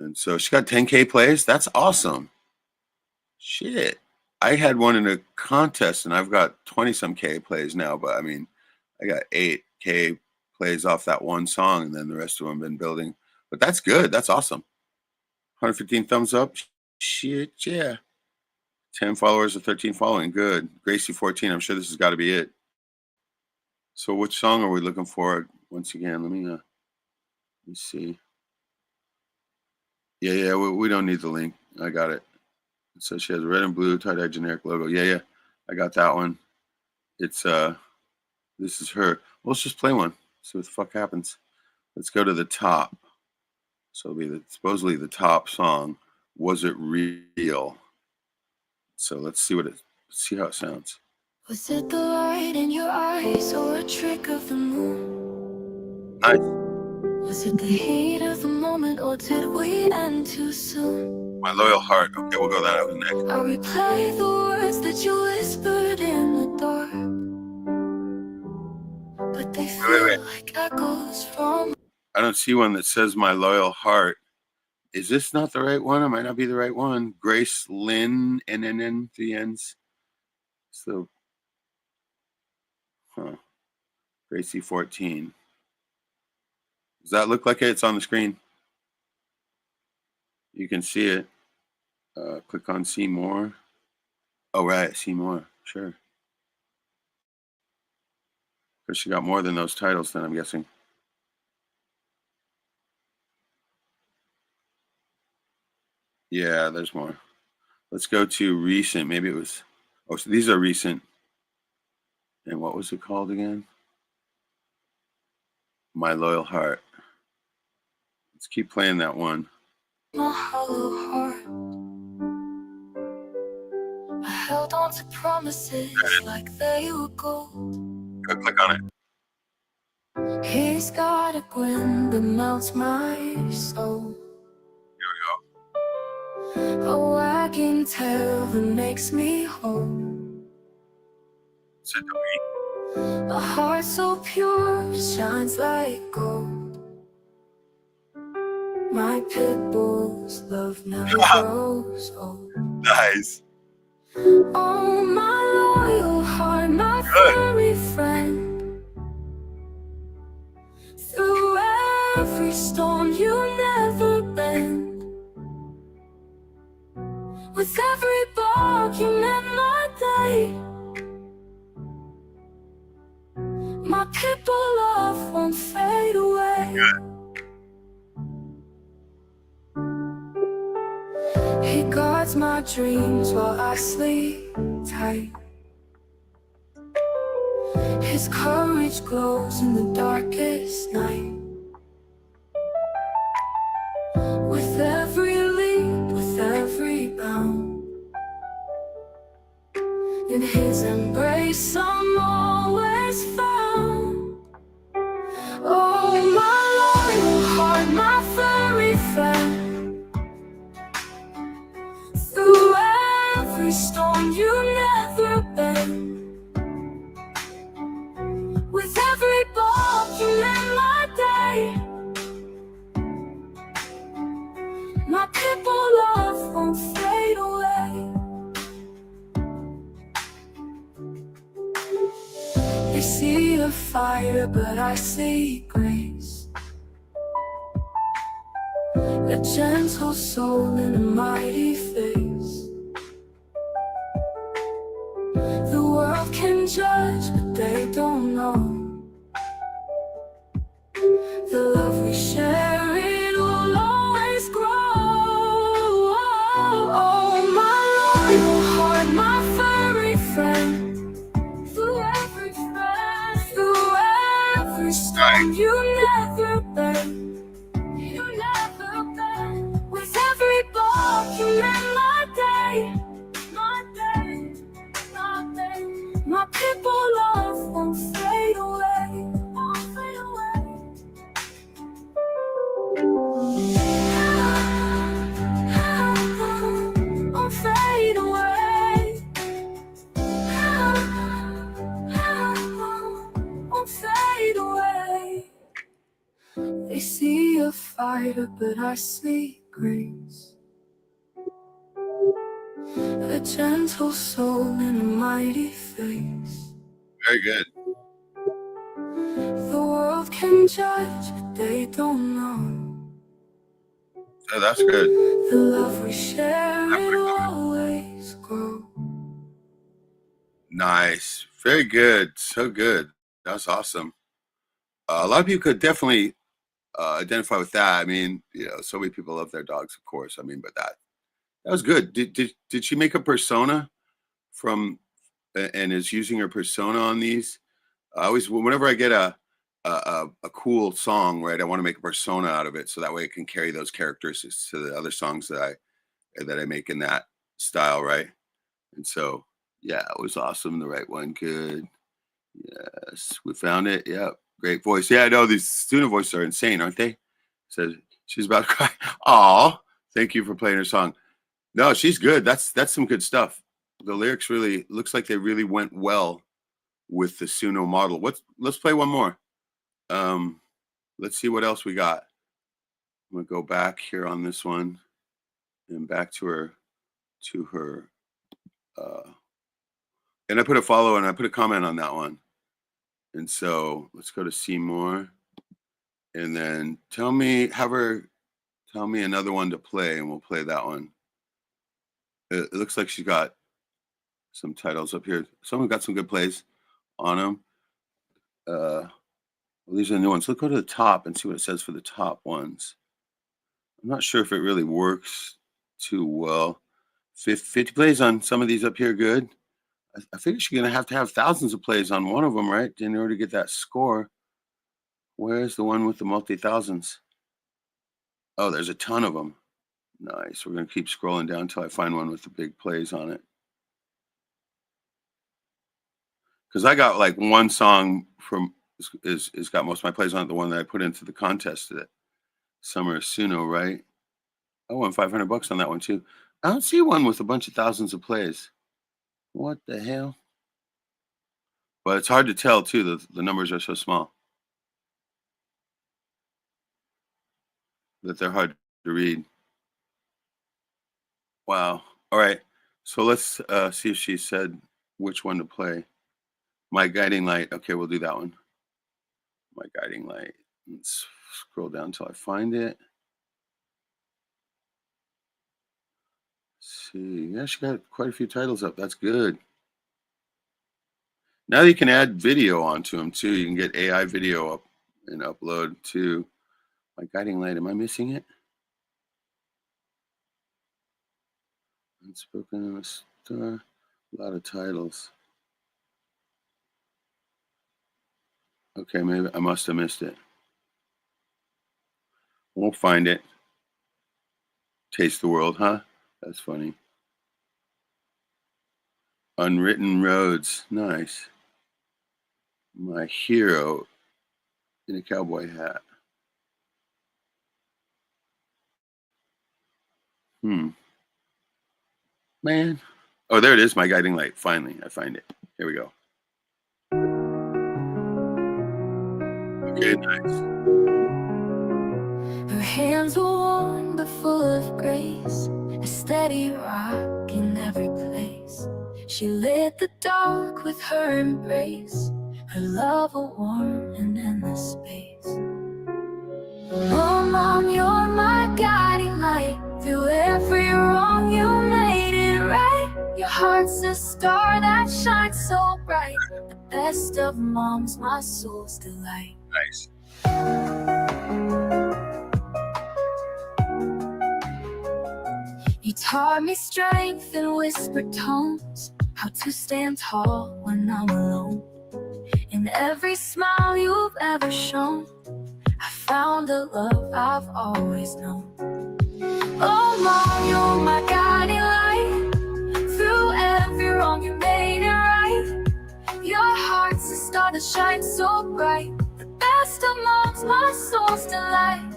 Speaker 2: And so she got 10K plays. That's awesome. Shit. I had one in a contest and I've got 20 some K plays now, but I mean, I got 8K plays off that one song and then the rest of them been building. But that's good. That's awesome. 115 thumbs up. Shit, yeah. 10 followers or 13 following. Good. Gracie 14. I'm sure this has got to be it. So which song are we looking for? Once again, let me see. Yeah, we don't need the link. I got it. So she has red and blue tie-dye generic logo. Yeah, I got that one. It's this is her. Well, let's just play one. See what the fuck happens. Let's go to the top. So it'll be supposedly the top song. Was it real? So let's see see how it sounds.
Speaker 1: Was it the light in your eyes or a trick of the moon?
Speaker 2: Nice.
Speaker 1: Was it the heat of the moment or did we end too soon?
Speaker 2: My loyal heart. Okay, we'll go that out next.
Speaker 1: I replay the words that you whispered in the dark, but they feel like echoes from.
Speaker 2: I don't see one that says my loyal heart. Is this not the right one? It might not be the right one. Grace Lynn, NNN, 3 N's. So, Gracie 14. Does that look like it? It's on the screen. You can see it. Click on see more. Oh, right. See more. Sure. Because she got more than those titles then, I'm guessing. Yeah, there's more. Let's go to recent. Maybe it was. Oh, so these are recent. And what was it called again? My Loyal Heart. Let's keep playing that one.
Speaker 1: My hollow heart, I held on to promises like they were gold.
Speaker 2: Go click on it.
Speaker 1: He's got a grin that melts my soul.
Speaker 2: Here we go.
Speaker 1: A wagging tail that makes me whole.
Speaker 2: Said to me.
Speaker 1: A heart so pure shines like gold. My pit bull's love never grows old.
Speaker 2: Nice.
Speaker 1: Oh, my loyal heart, my furry friend. Through every storm you never bend. With every bark you mend my day. My pit bull love won't fade away. He guards my dreams while I sleep tight. His courage glows in the darkest night. With every leap, with every bound, in his embrace I'm always found. Oh, my loyal heart, my furry friend. Through every storm you never bend. With every bark you mend my day. My pit bull love won't fade away. They see a fire but I see grace. A gentle soul in a mighty face. The world can judge, but they don't know. The love we share, it will always grow. Oh, my loyal heart, my furry friend. Through every storm you never bend. With every bark you mend my day. My day, my day. My pit bull love won't fade away. Won't fade away. Won't fade away. Won't fade away. They see a fighter, but I see grace. A gentle soul and a mighty face.
Speaker 2: Very good.
Speaker 1: The world can judge, but they don't know.
Speaker 2: So that's good.
Speaker 1: The love we share will always grow.
Speaker 2: Nice. Very good. So good. That's awesome. A lot of people could definitely identify with that. I mean, so many people love their dogs, of course. I mean, but that was good. Did she make a persona from and is using her persona on these? I always, whenever I get a cool song, right, I want to make a persona out of it, so that way it can carry those characteristics to the other songs that I make in that style, right? And so, yeah, it was awesome. The right one, good. Yes, we found it. Yep, great voice. Yeah, I know these student voices are insane, aren't they? Said she's about to cry. Aw, thank you for playing her song. No, she's good. That's some good stuff. The lyrics really looks like they really went well with the Suno model. Let's play one more. Let's see what else we got. I'm gonna go back here on this one and back to her and I put a follow and I put a comment on that one. And so let's go to see more. And then tell me another one to play and we'll play that one. It looks like she's got some titles up here. Someone got some good plays on them. Well, these are the new ones. Let's go to the top and see what it says for the top ones. I'm not sure if it really works too well. 50 plays on some of these up here, good. I figure she's going to have thousands of plays on one of them, right, in order to get that score. Where's the one with the multi-thousands? Oh, there's a ton of them. Nice. We're going to keep scrolling down until I find one with the big plays on it. Because I got like one song from is got most of my plays on it, the one that I put into the contest today. Summer Suno, right? I won $500 on that one too. I don't see one with a bunch of thousands of plays. What the hell? But it's hard to tell too. The numbers are so small that they're hard to read. Wow. All right. So let's see if she said which one to play. My Guiding Light. Okay, we'll do that one. My Guiding Light. Let's scroll down until I find it. Let's see. Yeah, she got quite a few titles up. That's good. Now you can add video onto them too. You can get AI video up and upload to My Guiding Light. Am I missing it? Unspoken in a Star. A lot of titles. Okay, maybe I must have missed it. We'll find it. Taste the World, huh? That's funny. Unwritten Roads. Nice. My Hero in a Cowboy Hat. Man. Oh, there it is. My Guiding Light. Finally, I find it. Here we go. Okay, nice.
Speaker 1: Her hands were warm but full of grace, a steady rock in every place. She lit the dark with her embrace, her love a warm and endless space. Oh, Mom, you're my guiding light. Through every wrong, you made it right. Your heart's a star that shines so bright. The best of moms, my soul's delight.
Speaker 2: Nice.
Speaker 1: You taught me strength in whispered tones, how to stand tall when I'm alone. In every smile you've ever shown, I found a love I've always known. Oh, Mom, you're my guiding light. Through every wrong, you made it right. Your heart's a star that shines so bright. The best of moms, my soul's delight.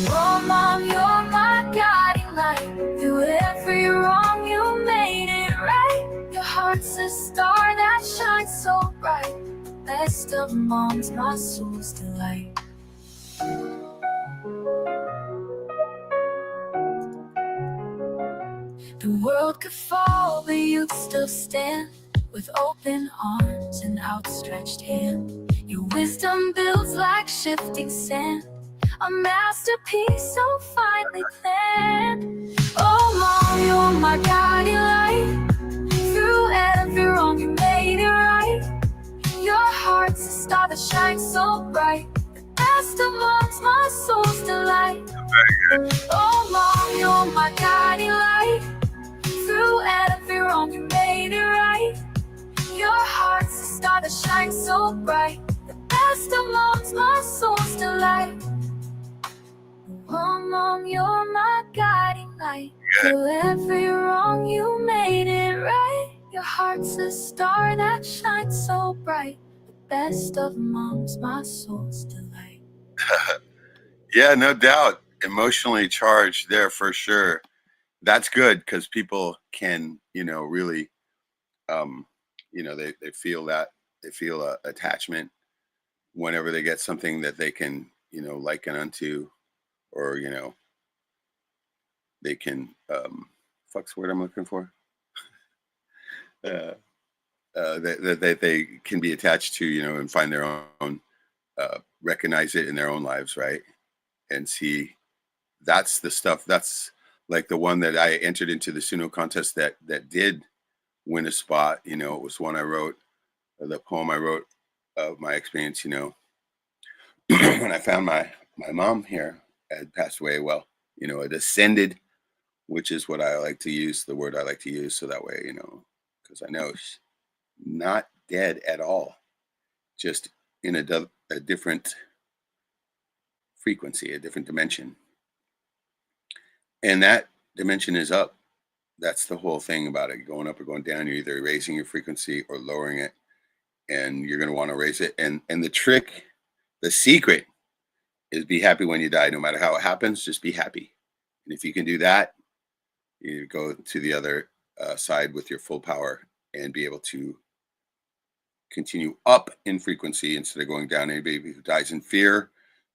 Speaker 1: Oh, Mom, you're my guiding light. Through every wrong, you made it right. Your heart's a star that shines so bright. The best of moms, my soul's delight. The world could fall, but you'd still stand with open arms and outstretched hand. Your wisdom builds like shifting sand, a masterpiece so finely planned. Oh, Mom, you're my guiding light. Through every wrong, you made it right. Your heart's a star that shines so bright. The best of moms, my soul's delight. Oh, Mom, you're my guiding light. Through every wrong, you made it right. Your heart's a star that shines so bright. The best of moms, my soul's delight. Oh, Mom, you're my guiding light. Through every wrong, you made it right. Your heart's a star that shines so bright. The best of moms, my soul's delight.
Speaker 2: Yeah, no doubt. Emotionally charged there for sure. That's good because people can, really, they feel that, they feel attachment whenever they get something that they can, liken unto, or, they can, fuck's the word I'm looking for? That they can be attached to, and find their own, recognize it in their own lives, right? And see, that's the stuff. That's like the one that I entered into the Suno contest that did win a spot. It was one I wrote, the poem I wrote of my experience. When I found my mom here had passed away. Well, it ascended, which is what I like to use, the word I like to use, so that way, because I know she's not dead at all, just in a different frequency, a different dimension. And that dimension is up. That's the whole thing about it. Going up or going down, you're either raising your frequency or lowering it. And you're going to want to raise it. And the trick, the secret is be happy when you die. No matter how it happens, just be happy. And if you can do that, you go to the other side with your full power and be able to continue up in frequency instead of going down. Anybody who dies in fear,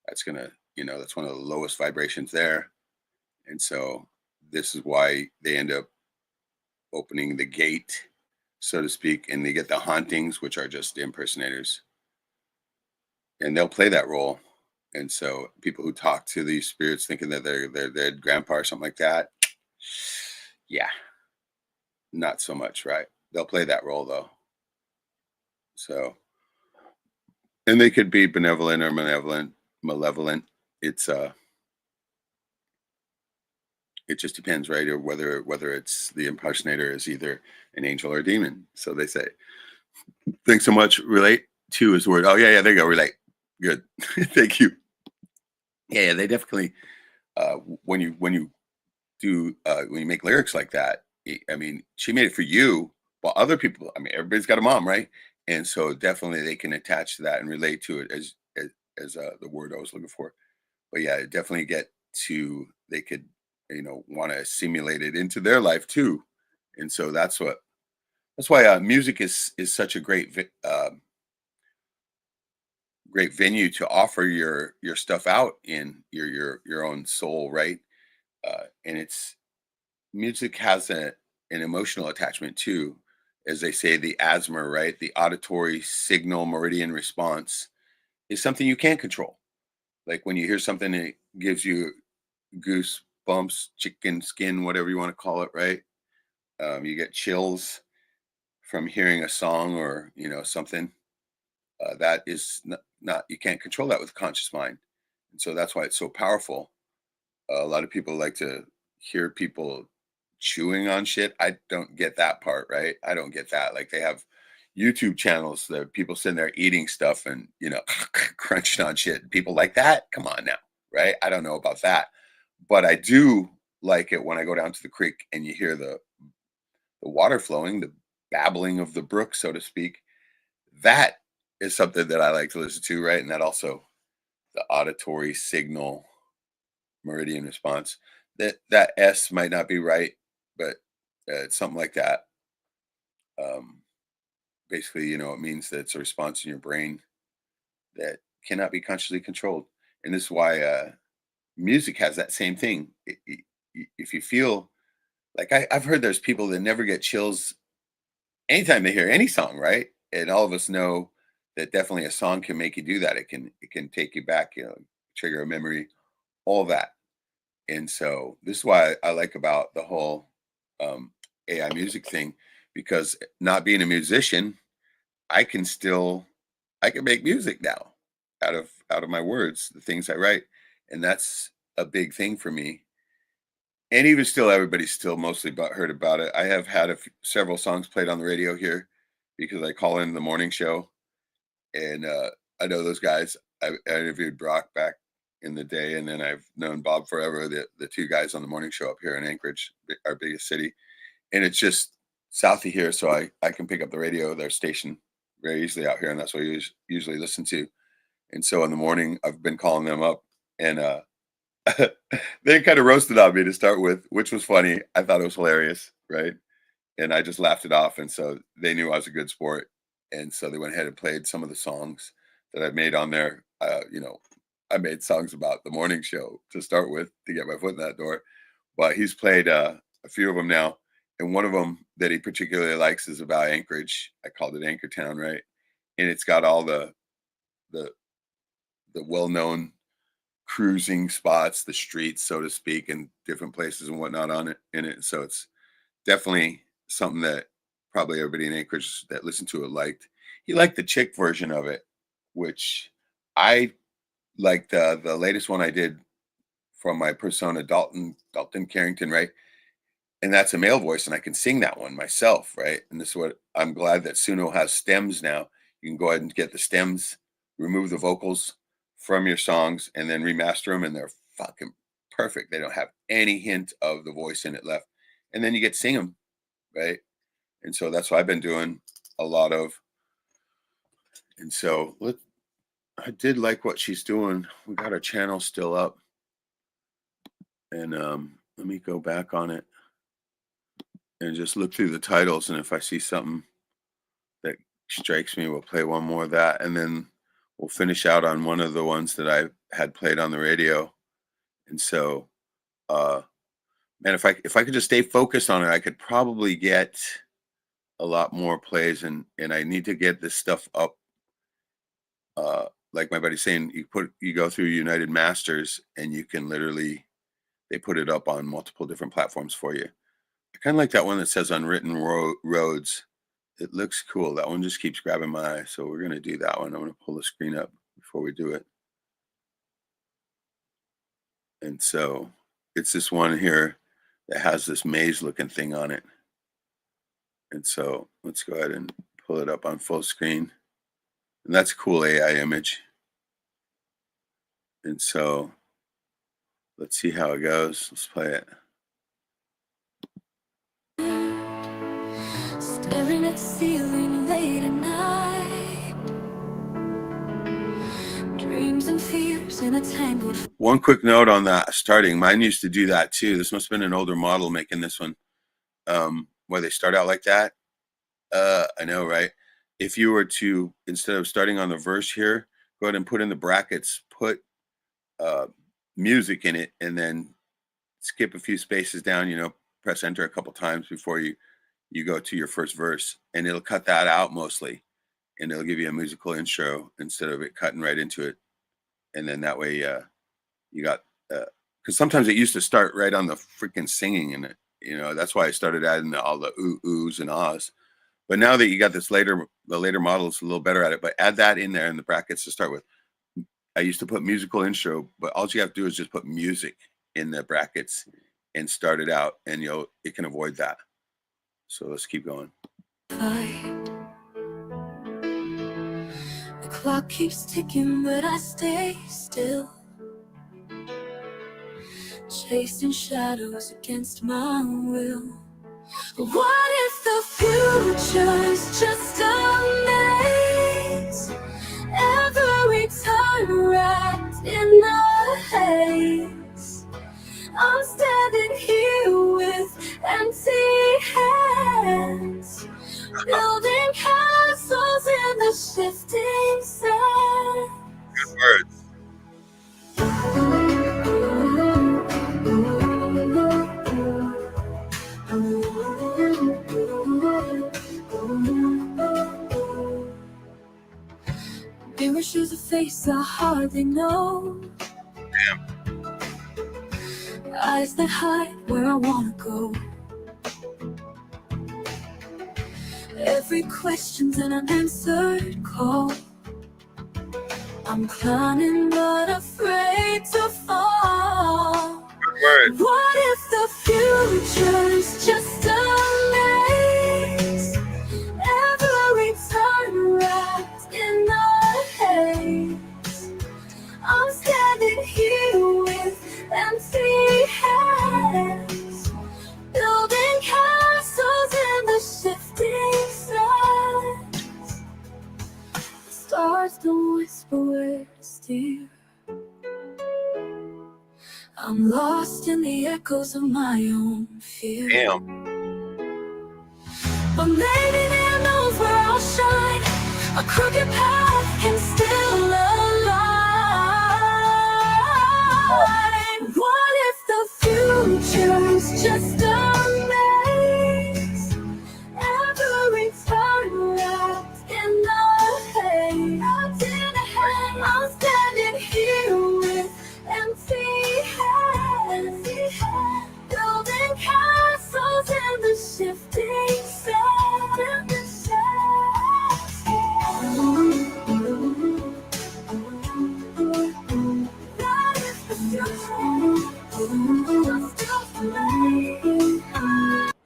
Speaker 2: that's going to, that's one of the lowest vibrations there. And so this is why they end up opening the gate, so to speak, and they get the hauntings, which are just impersonators. And they'll play that role. And so people who talk to these spirits thinking that they're their dead grandpa or something like that, yeah, not so much, right? They'll play that role though. So, and they could be benevolent or malevolent. It's it just depends, right? Or whether it's the impersonator is either an angel or a demon. So they say, thanks so much. Relate to is the word. Oh yeah, there you go. Relate. Good. Thank you. Yeah, they definitely. When you do when you make lyrics like that, I mean, she made it for you, but other people. I mean, everybody's got a mom, right? And so definitely they can attach to that and relate to it as the word I was looking for. But yeah, definitely get to they could want to simulate it into their life too. And so that's why music is such a great venue to offer your stuff out in your own soul, right? And it's music has an emotional attachment too, as they say, the asthma, right? The auditory signal meridian response is something you can't control. Like when you hear something that gives you goosebumps, chicken skin, whatever you want to call it, right? You get chills from hearing a song or something. That is not you can't control that with a conscious mind, and so that's why it's so powerful. A lot of people like to hear people chewing on shit. I don't get that part, right? I don't get that. Like they have YouTube channels that people sitting there eating stuff and crunching on shit. People like that. Come on now, right? I don't know about that, but I do like it when I go down to the creek and you hear the water flowing, the babbling of the brook, so to speak. That is something that I like to listen to, right? And that also the auditory signal meridian response. That S might not be right, but it's something like that. Basically, it means that it's a response in your brain that cannot be consciously controlled, and this is why music has that same thing. If you feel like I've heard there's people that never get chills anytime they hear any song, right? And all of us know that definitely a song can make you do that. It can take you back, trigger a memory, all that. And so this is why I like about the whole AI music thing, because not being a musician, I can still I can make music now out of my words, the things I write, and that's a big thing for me. And even still, everybody's still mostly heard about it. I have had several songs played on the radio here because I call in the morning show, and I know those guys. I interviewed Brock back in the day, and then I've known Bob forever. The two guys on the morning show up here in Anchorage, our biggest city, and it's just south of here, so I can pick up the radio, their station, very easily out here, and that's what I usually listen to. And so in the morning, I've been calling them up, and they kind of roasted on me to start with, which was funny. I thought it was hilarious, right? And I just laughed it off, and so they knew I was a good sport, and so they went ahead and played some of the songs that I've made on there. I made songs about the morning show to start with to get my foot in that door, but he's played a few of them now, and one of them that he particularly likes is about Anchorage. I called it Anchor Town, right? And it's got all the the well-known cruising spots, the streets, so to speak, and different places and whatnot on it in it. So it's definitely something that probably everybody in Anchorage that listened to it liked. He liked the chick version of it, which I liked the latest one I did from my persona Dalton Carrington, right? And that's a male voice, and I can sing that one myself, right? And this is what I'm glad that Suno has stems now. You can go ahead and get the stems, remove the vocals from your songs, and then remaster them, and they're fucking perfect. They don't have any hint of the voice in it left, and then you get to sing them, right? And so that's what I've been doing a lot of. And so I did like what she's doing. We got our channel still up, and let me go back on it and just look through the titles, and if I see something that strikes me, we'll play one more of that, and then we'll finish out on one of the ones that I had played on the radio. And so man, if I could just stay focused on it, I could probably get a lot more plays, and I need to get this stuff up. Like my buddy's saying, you go through United Masters, and you can literally, they put it up on multiple different platforms for you. I kind of like that one that says Unwritten Roads. It looks cool. That one just keeps grabbing my eye. So we're going to do that one. I'm going to pull the screen up before we do it. And so it's this one here that has this maze looking thing on it. And so let's go ahead and pull it up on full screen. And that's a cool AI image. And so let's see how it goes. Let's play it.
Speaker 1: Staring at the ceiling late at night. Dreams and fears in a tangled.
Speaker 2: One quick note on that starting. Mine used to do that too. This must have been an older model making this one. Where they start out like that. I know, right? If you were to, instead of starting on the verse here, go ahead and put in the brackets, put music in it, and then skip a few spaces down, press enter a couple times before you go to your first verse, and it'll cut that out mostly, and it'll give you a musical intro instead of it cutting right into it. And then that way you got, because sometimes it used to start right on the freaking singing in it. That's why I started adding all the oohs and ahs. But now that you got the later model is a little better at it, but add that in there in the brackets to start with. I used to put musical intro, but all you have to do is just put music in the brackets and start it out, and it can avoid that. So let's keep going.
Speaker 1: The clock keeps ticking, but I stay still, chasing shadows against my will. What if the future's just a maze? Every time wrapped in a haze. I'm standing here with empty hands, building castles in the shifting sand.
Speaker 2: Good words.
Speaker 1: choose a face I hardly know. Eyes that hide where I wanna go. Every question's an unanswered call. I'm climbing but afraid to fall.
Speaker 2: Word.
Speaker 1: What if the future's just a maze? Every turn wrapped in a haze. I'm standing here with empty hands, building castles in the shifting sands. The stars don't whisper where to steer. I'm lost in the echoes of my own fear.
Speaker 2: Damn.
Speaker 1: But maybe there knows where I'll shine. A crooked path can still align. What if the future's just a maze? Every turn wrapped in a haze. I'm standing here with empty hands, building castles in the shifting sands.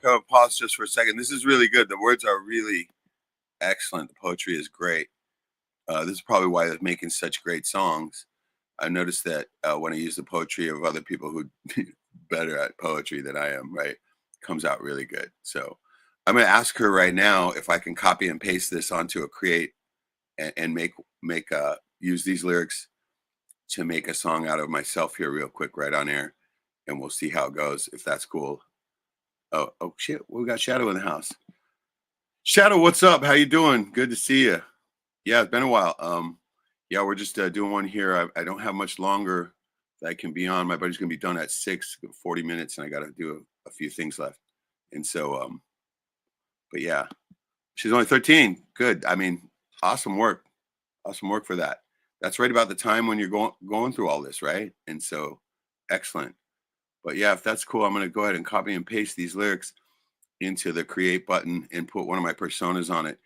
Speaker 2: Go pause just for a second. This is really good. The words are really excellent. The poetry is great. This is probably why they're making such great songs. I noticed that when I use the poetry of other people who better at poetry than I am, right, comes out really good. So I'm going to ask her right now if I can copy and paste this onto a Create and make use these lyrics to make a song out of myself here real quick right on air, and we'll see how it goes, if that's cool. Oh shit, we got Shadow in the house. Shadow, what's up? How you doing? Good to see you. Yeah, it's been a while. Yeah, we're just doing one here. I don't have much longer that I can be on. My buddy's gonna be done at 40 minutes, and I got to do a few things left. And so, but yeah, she's only 13. Good. I mean, awesome work. Awesome work for that. That's right about the time when you're going through all this, right? And so, excellent. But yeah, if that's cool, I'm gonna go ahead and copy and paste these lyrics into the Create button and put one of my personas on it.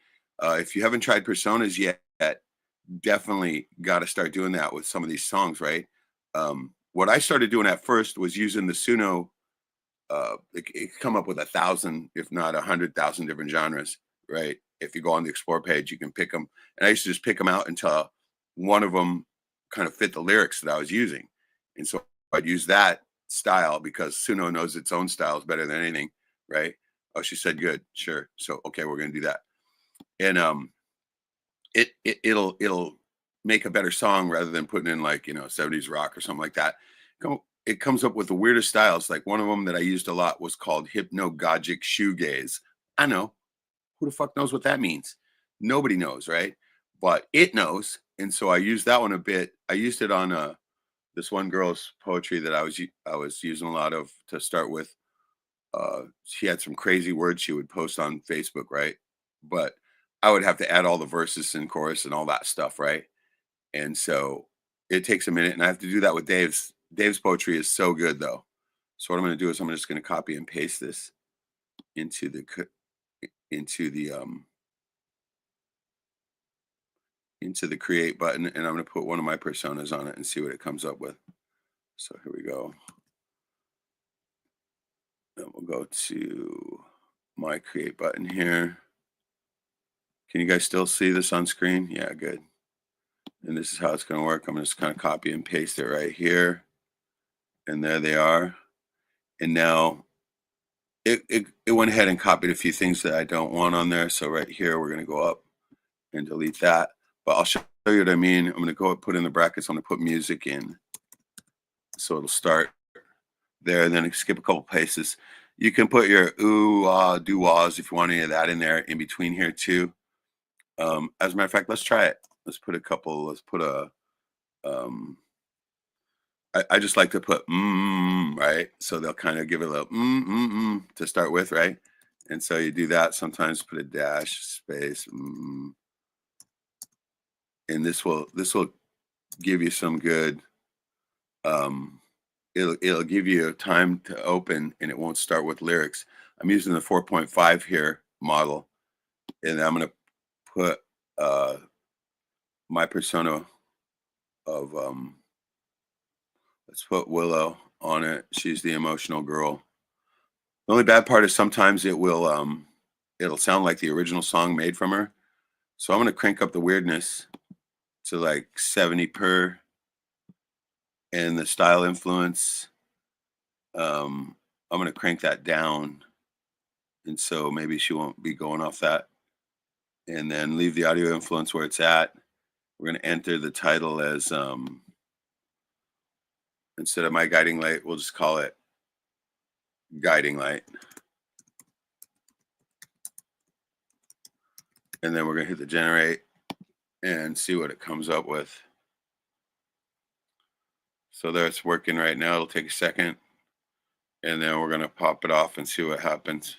Speaker 2: If you haven't tried personas yet, definitely got to start doing that with some of these songs, right? What I started doing at first was using the Suno. It come up with 1,000, if not 100,000 different genres, right? If you go on the Explore page, you can pick them. And I used to just pick them out until one of them kind of fit the lyrics that I was using. And so I'd use that style because Suno knows its own styles better than anything, right? Oh, she said good, sure. So okay, we're gonna do that. And it'll make a better song rather than putting in like 70s rock or something like that. It comes up with the weirdest styles. Like one of them that I used a lot was called hypnagogic shoegaze. I know, who the fuck knows what that means? Nobody knows, right? But it knows, and so I used that one a bit. I used it on this one girl's poetry that I was using a lot of to start with. She had some crazy words she would post on Facebook, right? But I would have to add all the verses and chorus and all that stuff, right? And so it takes a minute, and I have to do that with Dave's. Dave's poetry is so good, though. So what I'm going to do is I'm just going to copy and paste this into the Create button, and I'm going to put one of my personas on it and see what it comes up with. So here we go. Then we'll go to my Create button here. Can you guys still see this on screen? Yeah, good. And this is how it's going to work. I'm just kind of copy and paste it right here. And there they are. And now it went ahead and copied a few things that I don't want on there. So right here, we're going to go up and delete that. But I'll show you what I mean. I'm going to go put in the brackets. I'm going to put music in. So it'll start there, and then skip a couple places. You can put your ooh, ah, doo-wahs if you want any of that in there in between here too. As a matter of fact, let's try it. Let's put a I just like to put right? So they'll kind of give it a little to start with, right? And so you do that. Sometimes put a dash, space, and this will give you some good. It'll give you time to open, and it won't start with lyrics. I'm using the 4.5 here model, and I'm going to put my persona of let's put Willow on it. She's the emotional girl. The only bad part is sometimes it'll sound like the original song made from her. So I'm going to crank up the weirdness to like 70 per, and the style influence, I'm going to crank that down, and so maybe she won't be going off that, and then leave the audio influence where it's at. We're going to enter the title as instead of My Guiding Light, we'll just call it Guiding Light, and then we're going to hit the generate and see what it comes up with. So there, it's working right now. It'll take a second, and then we're going to pop it off and see what happens.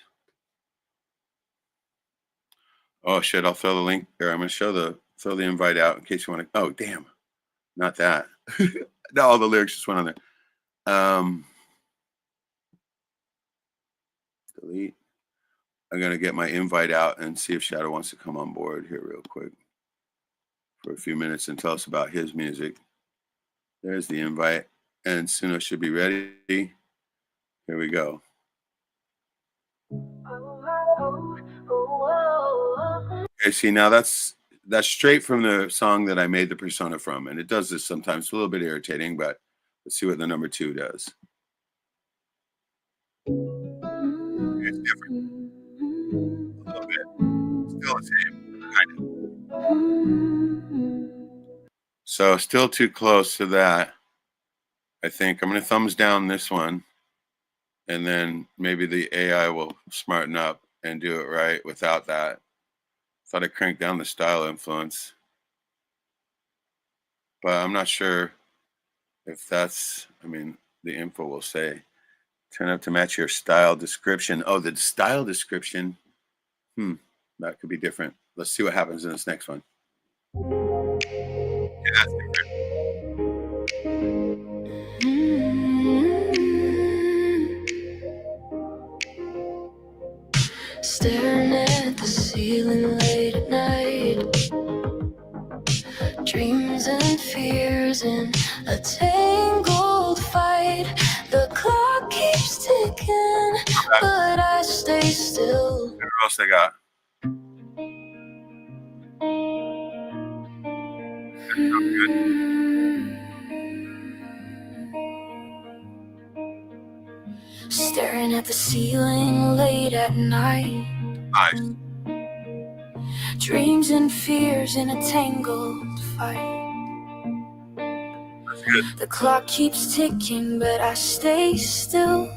Speaker 2: Oh shit, I'll throw the link here. I'm going to throw the invite out in case you want to. Oh, damn. Not that. No, all the lyrics just went on there. Delete. I'm going to get my invite out and see if Shadow wants to come on board here real quick for a few minutes and tell us about his music. There's the invite, and Suno should be ready. Here we go. Okay, see, now that's straight from the song that I made the persona from, and it does this sometimes. It's a little bit irritating, but let's see what the number 2 does. It's different. A little bit. Still the same, kind of. So still too close to that. I think I'm going to thumbs down this one, and then maybe the AI will smarten up and do it right without that. Thought I cranked down the style influence, but I'm not sure if that's, I mean, the info will say turn up to match your style description. Oh, the style description. That could be different. Let's see what happens in this next one. Yeah, that's different.
Speaker 1: Staring at the ceiling late at night, dreams and fears in a tangled fight. The clock keeps ticking, but I stay still.
Speaker 2: What else they got?
Speaker 1: Staring at the ceiling late at night,
Speaker 2: Nice.
Speaker 1: dreams and fears in a tangled fight.
Speaker 2: That's good.
Speaker 1: The clock keeps ticking, but I stay still,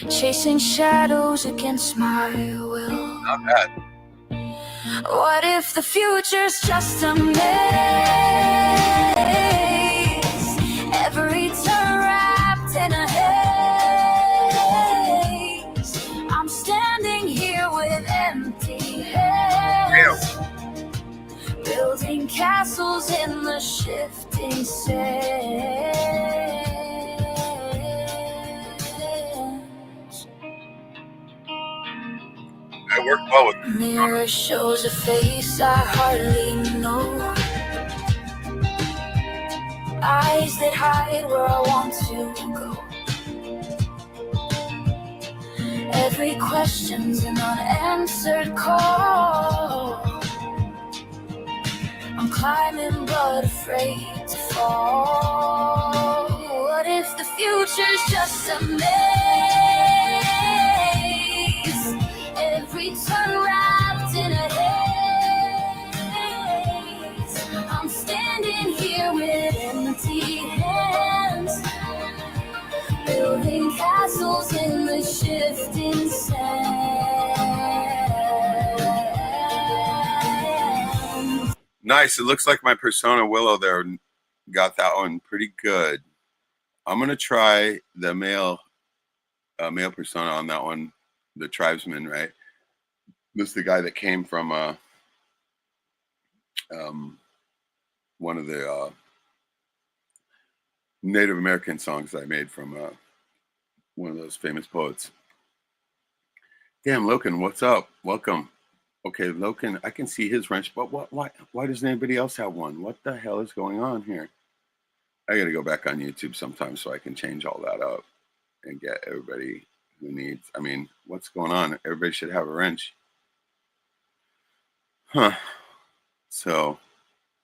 Speaker 1: chasing shadows against my will.
Speaker 2: Not bad.
Speaker 1: What if the future's just a maze? Every turn wrapped in a haze. I'm standing here with empty hands, building castles in the shifting sands.
Speaker 2: It worked well with
Speaker 1: Mirror shows a face I hardly know, eyes that hide where I want to go. Every question's an unanswered call. I'm climbing but afraid to fall. What if the future's just a maze? Every turn wrapped in a haze. I'm standing here with empty hands, building castles in the shifting sand.
Speaker 2: Nice. It looks like my persona Willow there got that one pretty good. I'm gonna try the male persona on that one, the tribesman, right? This is the guy that came from one of the Native American songs that I made from one of those famous poets. Damn, Loken, what's up? Welcome. Okay, Loken, I can see his wrench, but why doesn't anybody else have one? What the hell is going on here? I got to go back on YouTube sometime so I can change all that up and get everybody who needs. I mean, what's going on? Everybody should have a wrench. Huh. So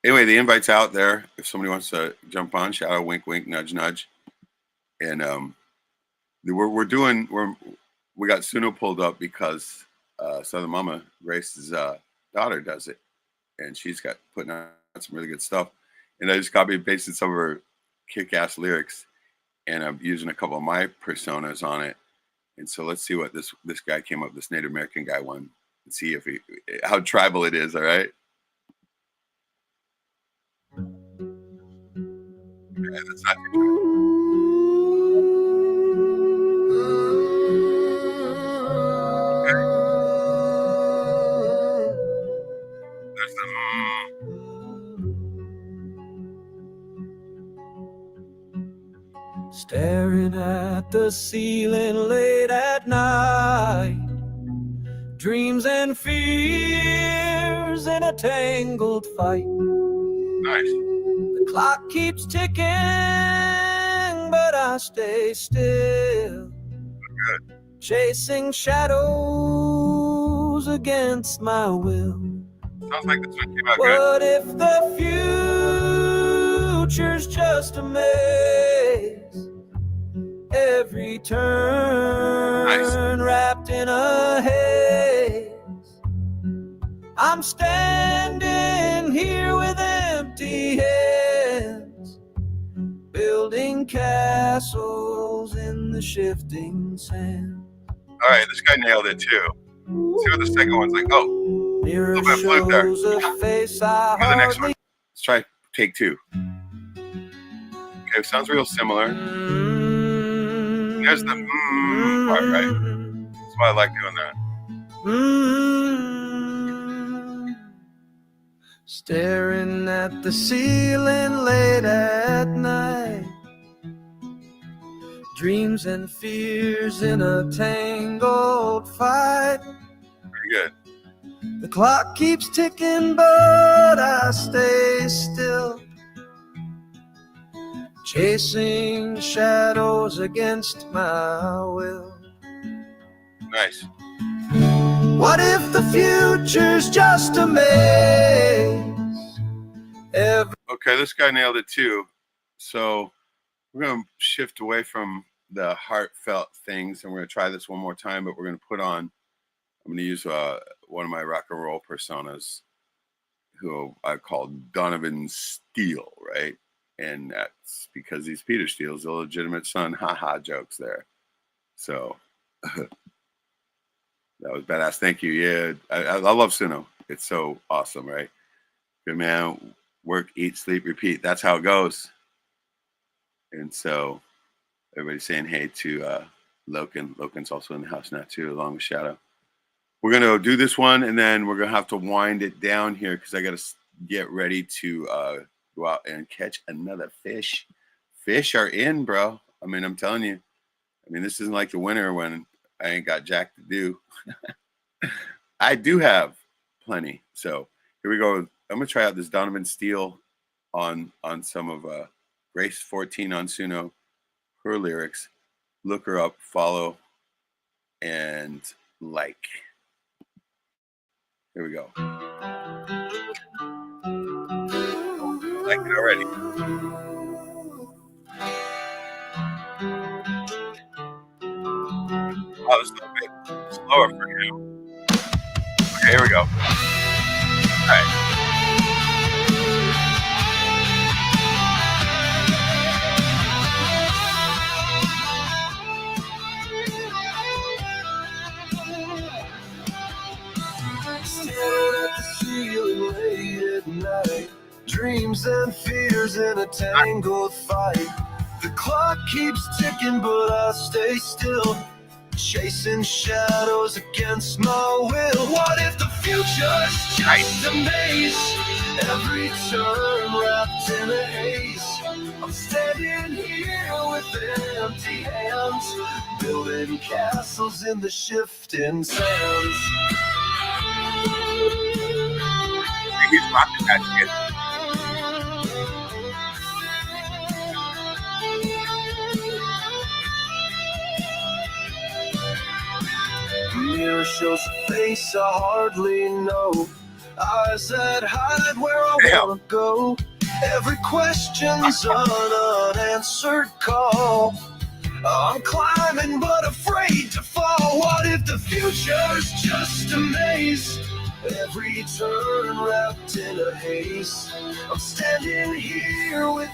Speaker 2: anyway, the invite's out there. If somebody wants to jump on, shout out, wink, wink, nudge, nudge. And we got Suno pulled up because Southern Mama, Grace's daughter, does it. And she's got putting out some really good stuff. And I just copied and pasted some of her kick-ass lyrics. And I'm using a couple of my personas on it. And so let's see what this guy came up, this Native American guy one, and see if how tribal it is, all right? Yeah, that's not too tribal. There's the
Speaker 1: Staring at the ceiling late at night, dreams and fears in a tangled fight.
Speaker 2: nice.
Speaker 1: The clock keeps ticking, but I stay still, chasing shadows against my will.
Speaker 2: Sounds like this one came out good.
Speaker 1: What if the future's just a maze? Every turn wrapped in a haze. I'm standing here with empty hands, building castles in the shifting sand.
Speaker 2: All right, this guy nailed it too. Let's see what the second one's like. Oh, a little bit of flute there. Here's the next one. Let's try take two. Okay, sounds real similar. There's the part, right? That's why I like doing that.
Speaker 1: Staring at the ceiling late at night, dreams and fears in a tangled fight.
Speaker 2: Pretty good.
Speaker 1: The clock keeps ticking, but I stay still, chasing shadows against my will.
Speaker 2: Nice.
Speaker 1: What if the future's just a maze?
Speaker 2: Okay, this guy nailed it too. So we're going to shift away from the heartfelt things, and we're going to try this one more time, but we're going to put on, I'm going to use one of my rock and roll personas who I call Donovan Steele, right? And that's because he's Peter Steele's illegitimate son. Haha, jokes there. So that was badass. Thank you. Yeah, I love Suno. It's so awesome, right? Good man. Work, eat, sleep, repeat. That's how it goes. And so everybody's saying hey to Loken. Loken's also in the house now too, along with Shadow. We're going to do this one, and then we're going to have to wind it down here because I got to get ready to go out and catch another fish. Fish are in, bro. I mean, I'm telling you. I mean, this isn't like the winter when I ain't got jack to do. I do have plenty. So here we go. I'm going to try out this Donovan Steele on some of Grace 14 on Suno, her lyrics. Look her up, follow, and like. Here we go. Like it already. Oh, this is a little bit slower for you. Okay, here we go. All right.
Speaker 1: Dreams and fears in a tangled fight. The clock keeps ticking, but I stay still, chasing shadows against my will. What if the future's just a maze? Every turn wrapped in a haze. I'm standing here with empty hands, building castles in the shifting sands.
Speaker 2: He's rocking that shit.
Speaker 1: Mirror shows a face I hardly know. Eyes that hide where I wanna go. Every question's an unanswered call. I'm climbing but afraid to fall. What if the future's just a maze? Every turn wrapped in a haze. I'm standing here with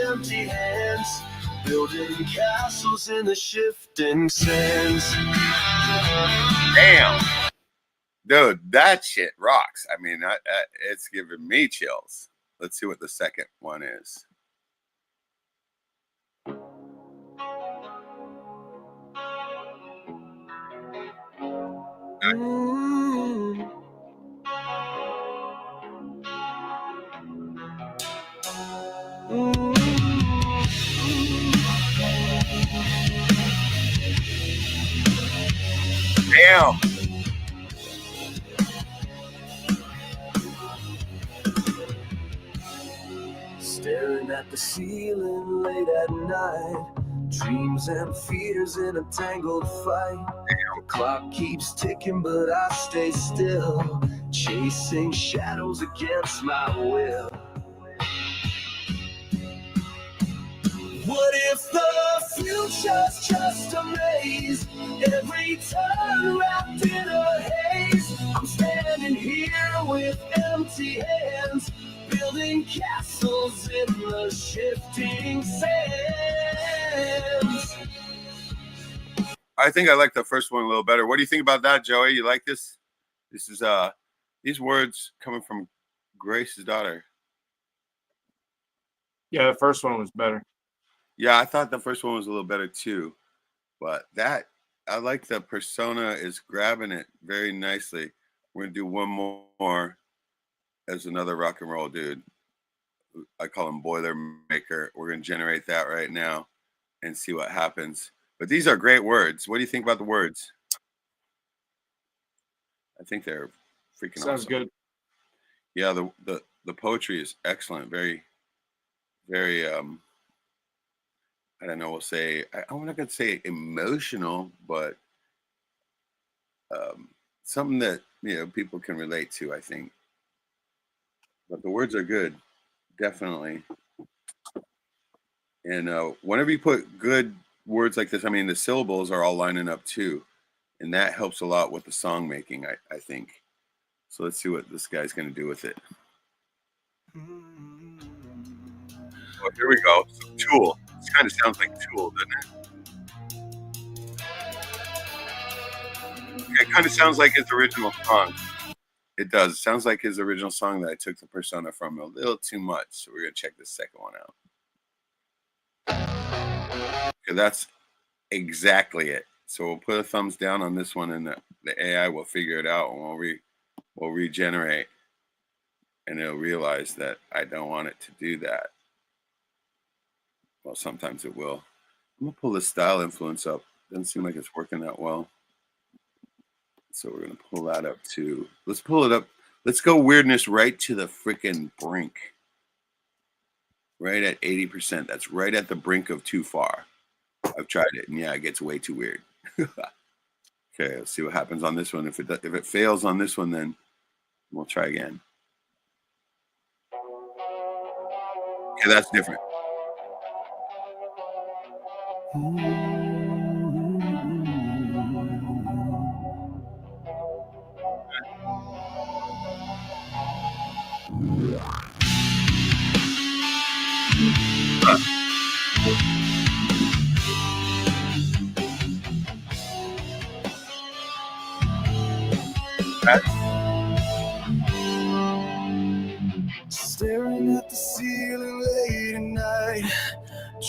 Speaker 1: empty hands, building castles in the shifting sands.
Speaker 2: Damn. Dude, that shit rocks. I mean, it's giving me chills. Let's see what the second one is. Damn.
Speaker 1: Staring at the ceiling late at night, dreams and fears in a tangled fight. The clock keeps ticking but I stay still, chasing shadows against my will. What if the future's just a maze? Every turn wrapped in a haze. I'm standing here with empty hands, building castles in the shifting sands.
Speaker 2: I think I like the first one a little better. What do you think about that, Joey? You like this? This is these words coming from Grace's daughter.
Speaker 3: Yeah, the first one was better.
Speaker 2: Yeah, I thought the first one was a little better too. But that, I like the persona is grabbing it very nicely. We're going to do one more as another rock and roll dude. I call him Boilermaker. We're going to generate that right now and see what happens. But these are great words. What do you think about the words? I think they're freaking
Speaker 3: Sounds
Speaker 2: awesome.
Speaker 3: good.
Speaker 2: Yeah, the poetry is excellent. Very, very I don't know, we'll say, I'm not going to say emotional, but something that, you know, people can relate to, I think. But the words are good, definitely. And whenever you put good words like this, I mean, the syllables are all lining up too. And that helps a lot with the song making, I think. So let's see what this guy's going to do with it. Oh, here we go. So, Tool. This kind of sounds like Tool, doesn't it? It kind of sounds like his original song. It does. It sounds like his original song that I took the persona from a little too much. So we're going to check this second one out. Okay, that's exactly it. So we'll put a thumbs down on this one, and the AI will figure it out, and we'll regenerate, and it'll realize that I don't want it to do that. Well, sometimes it will. I'm going to pull the style influence up. Doesn't seem like it's working that well. So we're going to pull that up too. Let's pull it up. Let's go weirdness right to the freaking brink. Right at 80%. That's right at the brink of too far. I've tried it, and yeah, it gets way too weird. Okay, let's see what happens on this one. If it fails on this one, then we'll try again. Okay, that's different.
Speaker 1: Staring at the ceiling late at night,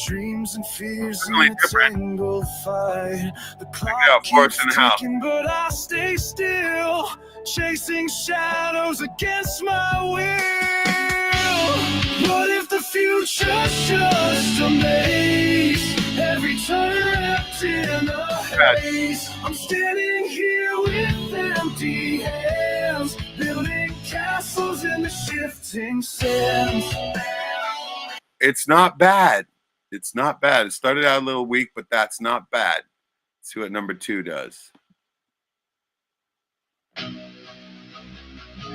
Speaker 1: dreams Dreams and fears in
Speaker 2: Definitely
Speaker 1: a
Speaker 2: different.
Speaker 1: tangled fight. The
Speaker 2: out
Speaker 1: clock
Speaker 2: Forest
Speaker 1: keeps
Speaker 2: in the House.
Speaker 1: ticking, but I stay still, chasing shadows against my will. What if the future's just a maze? Every turn wrapped in a haze. I'm standing here with empty hands, building castles in the shifting sands.
Speaker 2: It's not bad. It's not bad. It started out a little weak, but that's not bad. Let's see what number 2 does.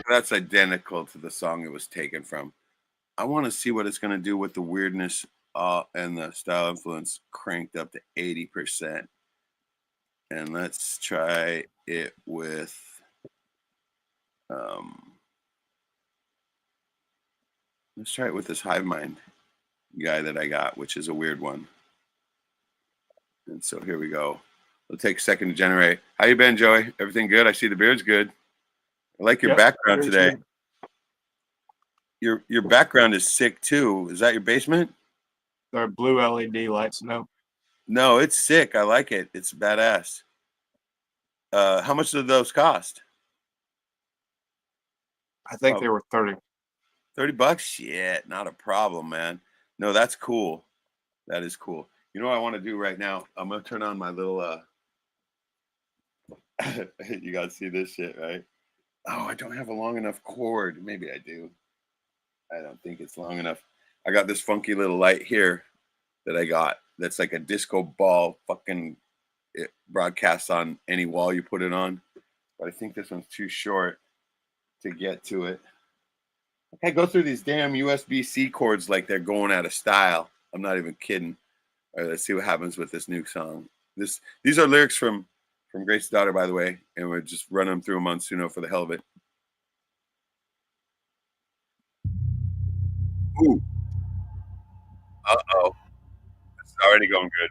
Speaker 2: That's identical to the song it was taken from. I want to see what it's going to do with the weirdness and the style influence cranked up to 80%. And let's try it with this Hive Mind guy that I got, which is a weird one. And so here we go. It'll take a second to generate. How you been, Joey? Everything good? I see the beard's good. I like your background today. Your background is sick too. Is that your basement?
Speaker 3: They're blue LED lights.
Speaker 2: No, it's sick. I like it. It's badass. How much did those cost?
Speaker 3: I think they were 30.
Speaker 2: $30? Shit, not a problem, man. No, that's cool. That is cool. You know what I want to do right now? I'm gonna turn on my little you gotta see this shit, right? Oh, I don't have a long enough cord. Maybe I do. I don't think it's long enough. I got this funky little light here that I got that's like a disco ball. Fucking it broadcasts on any wall you put it on. But I think this one's too short to get to it. I go through these damn USB-C cords like they're going out of style. I'm not even kidding. All right, let's see what happens with this new song. These are lyrics from Grace's daughter, by the way, and we're just running them through them on Suno for the hell of it. Ooh. Uh-oh. It's already going good.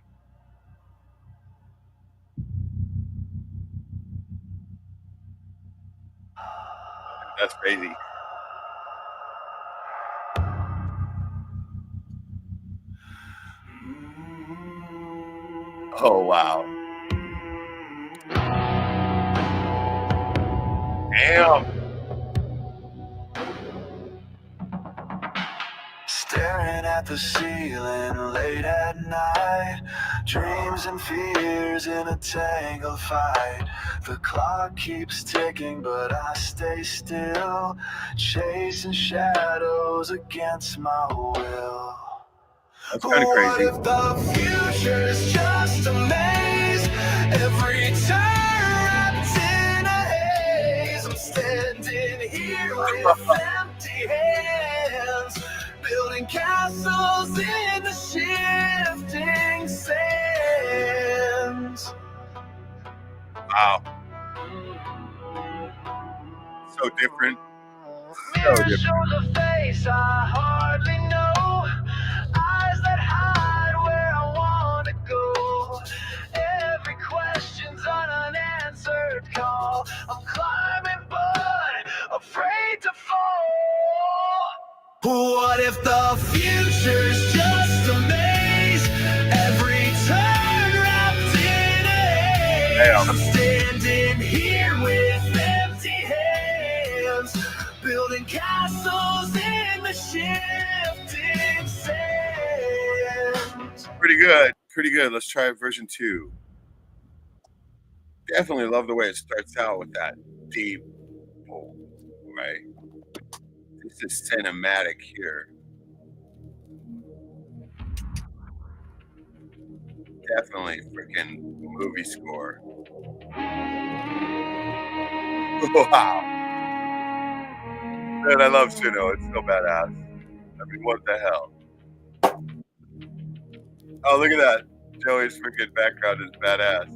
Speaker 2: That's crazy. Oh, wow. Damn.
Speaker 1: Staring at the ceiling late at night, dreams and fears in a tangled fight. The clock keeps ticking, but I stay still, chasing shadows against my will.
Speaker 2: That's kind of crazy.
Speaker 1: What if the future's just a maze? Every turn wrapped in a haze. I'm standing here with empty hands, building castles in the shifting sands.
Speaker 2: Wow. So different.
Speaker 1: Mirror shows a face I hardly know, eyes that hide where I want to go. Every question's on an unanswered call. I'm climbing but afraid to fall. What if the future's just a maze? Every turn wrapped in a haze. I'm standing here with empty hands, building castles in the shifting sands.
Speaker 2: Pretty good. Pretty good. Let's try version 2. Definitely love the way it starts out with that deep pull, right? This is cinematic here. Definitely freaking movie score. Wow. Man, I love Suno. It's so badass. I mean, what the hell? Oh, look at that. Joey's freaking background is badass.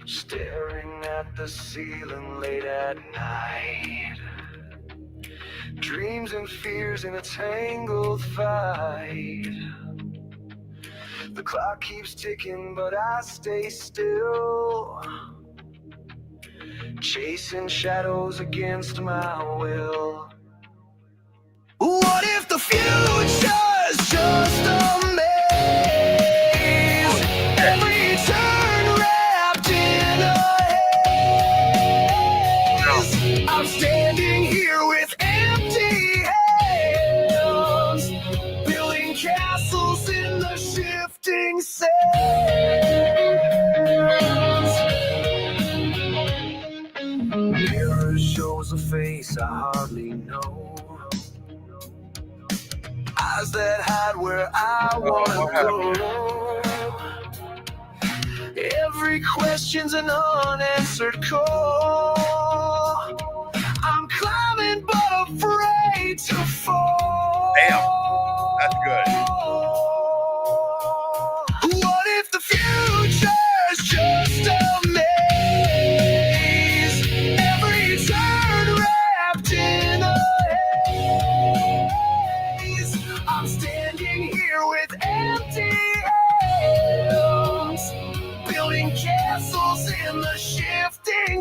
Speaker 1: Staring at the ceiling late at night, dreams and fears in a tangled fight. The clock keeps ticking, but I stay still, chasing shadows against my will. What if the future's just a maze. Every turn wrapped in a haze. I'm standing here with empty hands, building castles in the shifting sands. Mirror shows a face I hardly know, eyes that hide where I wanna go. Every question's an unanswered call. I'm climbing but afraid to fall.
Speaker 2: Damn, that's good.
Speaker 1: What if the future's just a maze? Every turn wrapped in a haze. I'm standing here with empty hands, building castles in the shifting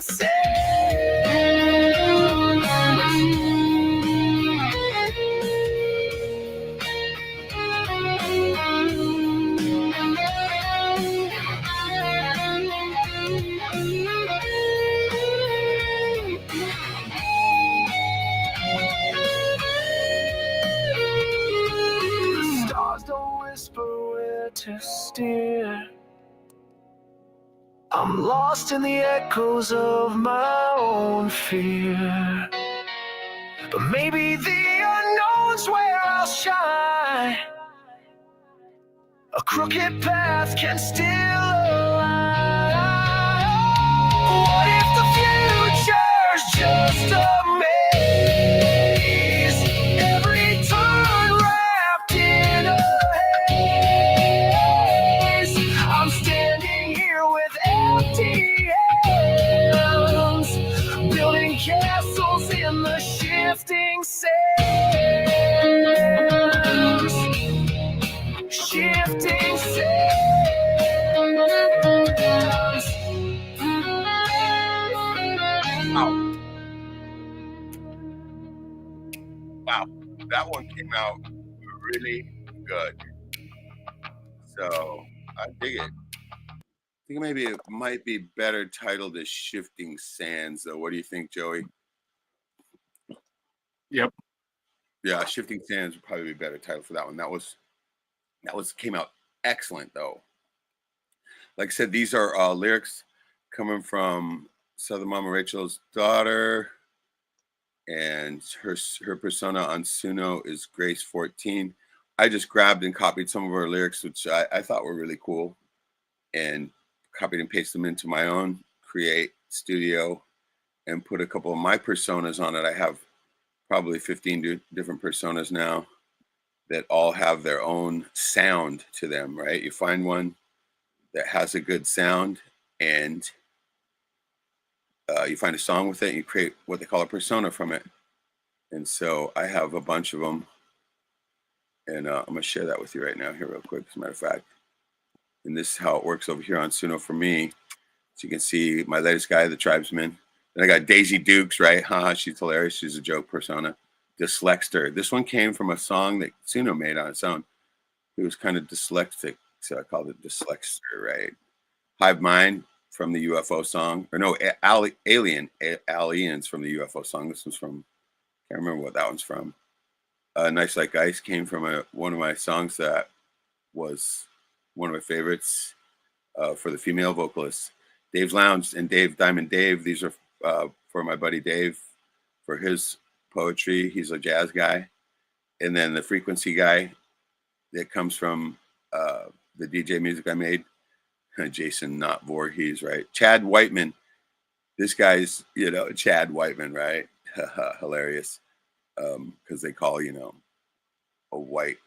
Speaker 1: The stars don't whisper where to steer. I'm lost in the echoes of my own fear. But maybe the unknown's where I'll shine. A crooked path can still align. What if the future's just a maze? Every turn wrapped in a haze. I'm standing here with empty hands, building castles in the shifting sands. Shifting sands.
Speaker 2: Wow, that one came out really good. So I dig it. I think maybe it might be better titled as Shifting Sands, though. What do you think, Joey?
Speaker 3: Yep.
Speaker 2: Yeah, Shifting Sands would probably be a better title for that one. That was came out excellent, though. Like I said, these are lyrics coming from Southern Mama Rachel's daughter, and her persona on Suno is Grace 14. I just grabbed and copied some of her lyrics, which I thought were really cool, and copied and pasted them into my own Create studio and put a couple of my personas on it. I have probably 15 different personas now that all have their own sound to them, right? You find one that has a good sound, and you find a song with it, and you create what they call a persona from it. And so I have a bunch of them, and I'm going to share that with you right now here real quick, as a matter of fact. And this is how it works over here on Suno for me. So you can see my latest guy, the Tribesman. Then I got Daisy Dukes, right? Haha, she's hilarious. She's a joke persona. Dyslexter. This one came from a song that Suno made on its own. It was kind of dyslexic, so I called it Dyslexter, right? Hive Mind from the UFO song. Or no, Aliens from the UFO song. This was from, I can't remember what that one's from. Nice Like Ice came from one of my songs that was one of my favorites for the female vocalists. Dave's Lounge and Diamond Dave. These are for my buddy Dave for his poetry. He's a jazz guy. And then the Frequency guy that comes from the DJ music I made. Jason, not Voorhees, right? Chad Whiteman. This guy's, Chad Whiteman, right? Hilarious. Because they call, a white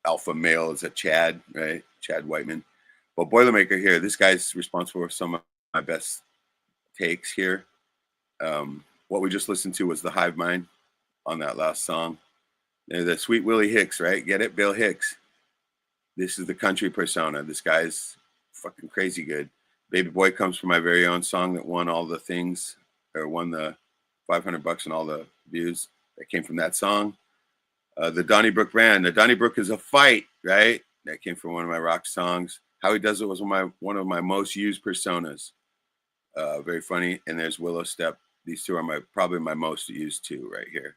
Speaker 2: alpha male is a Chad, right? Chad Whiteman. But Boilermaker here, this guy's responsible for some of my best takes here. What we just listened to was the Hive Mind on that last song. They're the Sweet Willie Hicks, right? Get it? Bill Hicks. This is the country persona. This guy's fucking crazy good. Baby Boy comes from my very own song that won all the things, or won the $500 and all the views that came from that song. The Donnybrook Band. The Donnybrook is a fight, right? That came from one of my rock songs. How He Does It was one of my most used personas. Very funny. And there's Willow Step. These two are probably my most used two right here.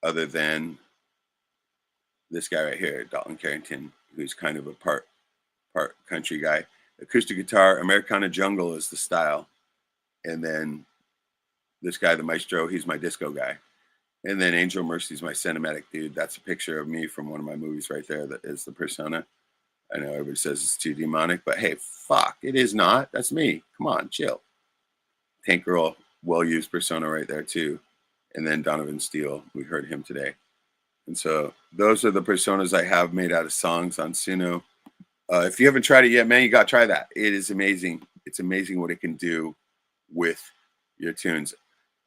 Speaker 2: Other than this guy right here, Dalton Carrington, who's kind of a part country guy. Acoustic guitar, Americana Jungle is the style. And then this guy, the Maestro, he's my disco guy. And then Angel Mercy's my cinematic dude. That's a picture of me from one of my movies right there. That is the persona. I know everybody says it's too demonic, but hey, fuck, it is not. That's me. Come on, chill. Tank Girl, well-used persona right there too. And then Donovan Steele, we heard him today. And so those are the personas I have made out of songs on Suno. If you haven't tried it yet, man, you got to try that. It is amazing. It's amazing what it can do with your tunes.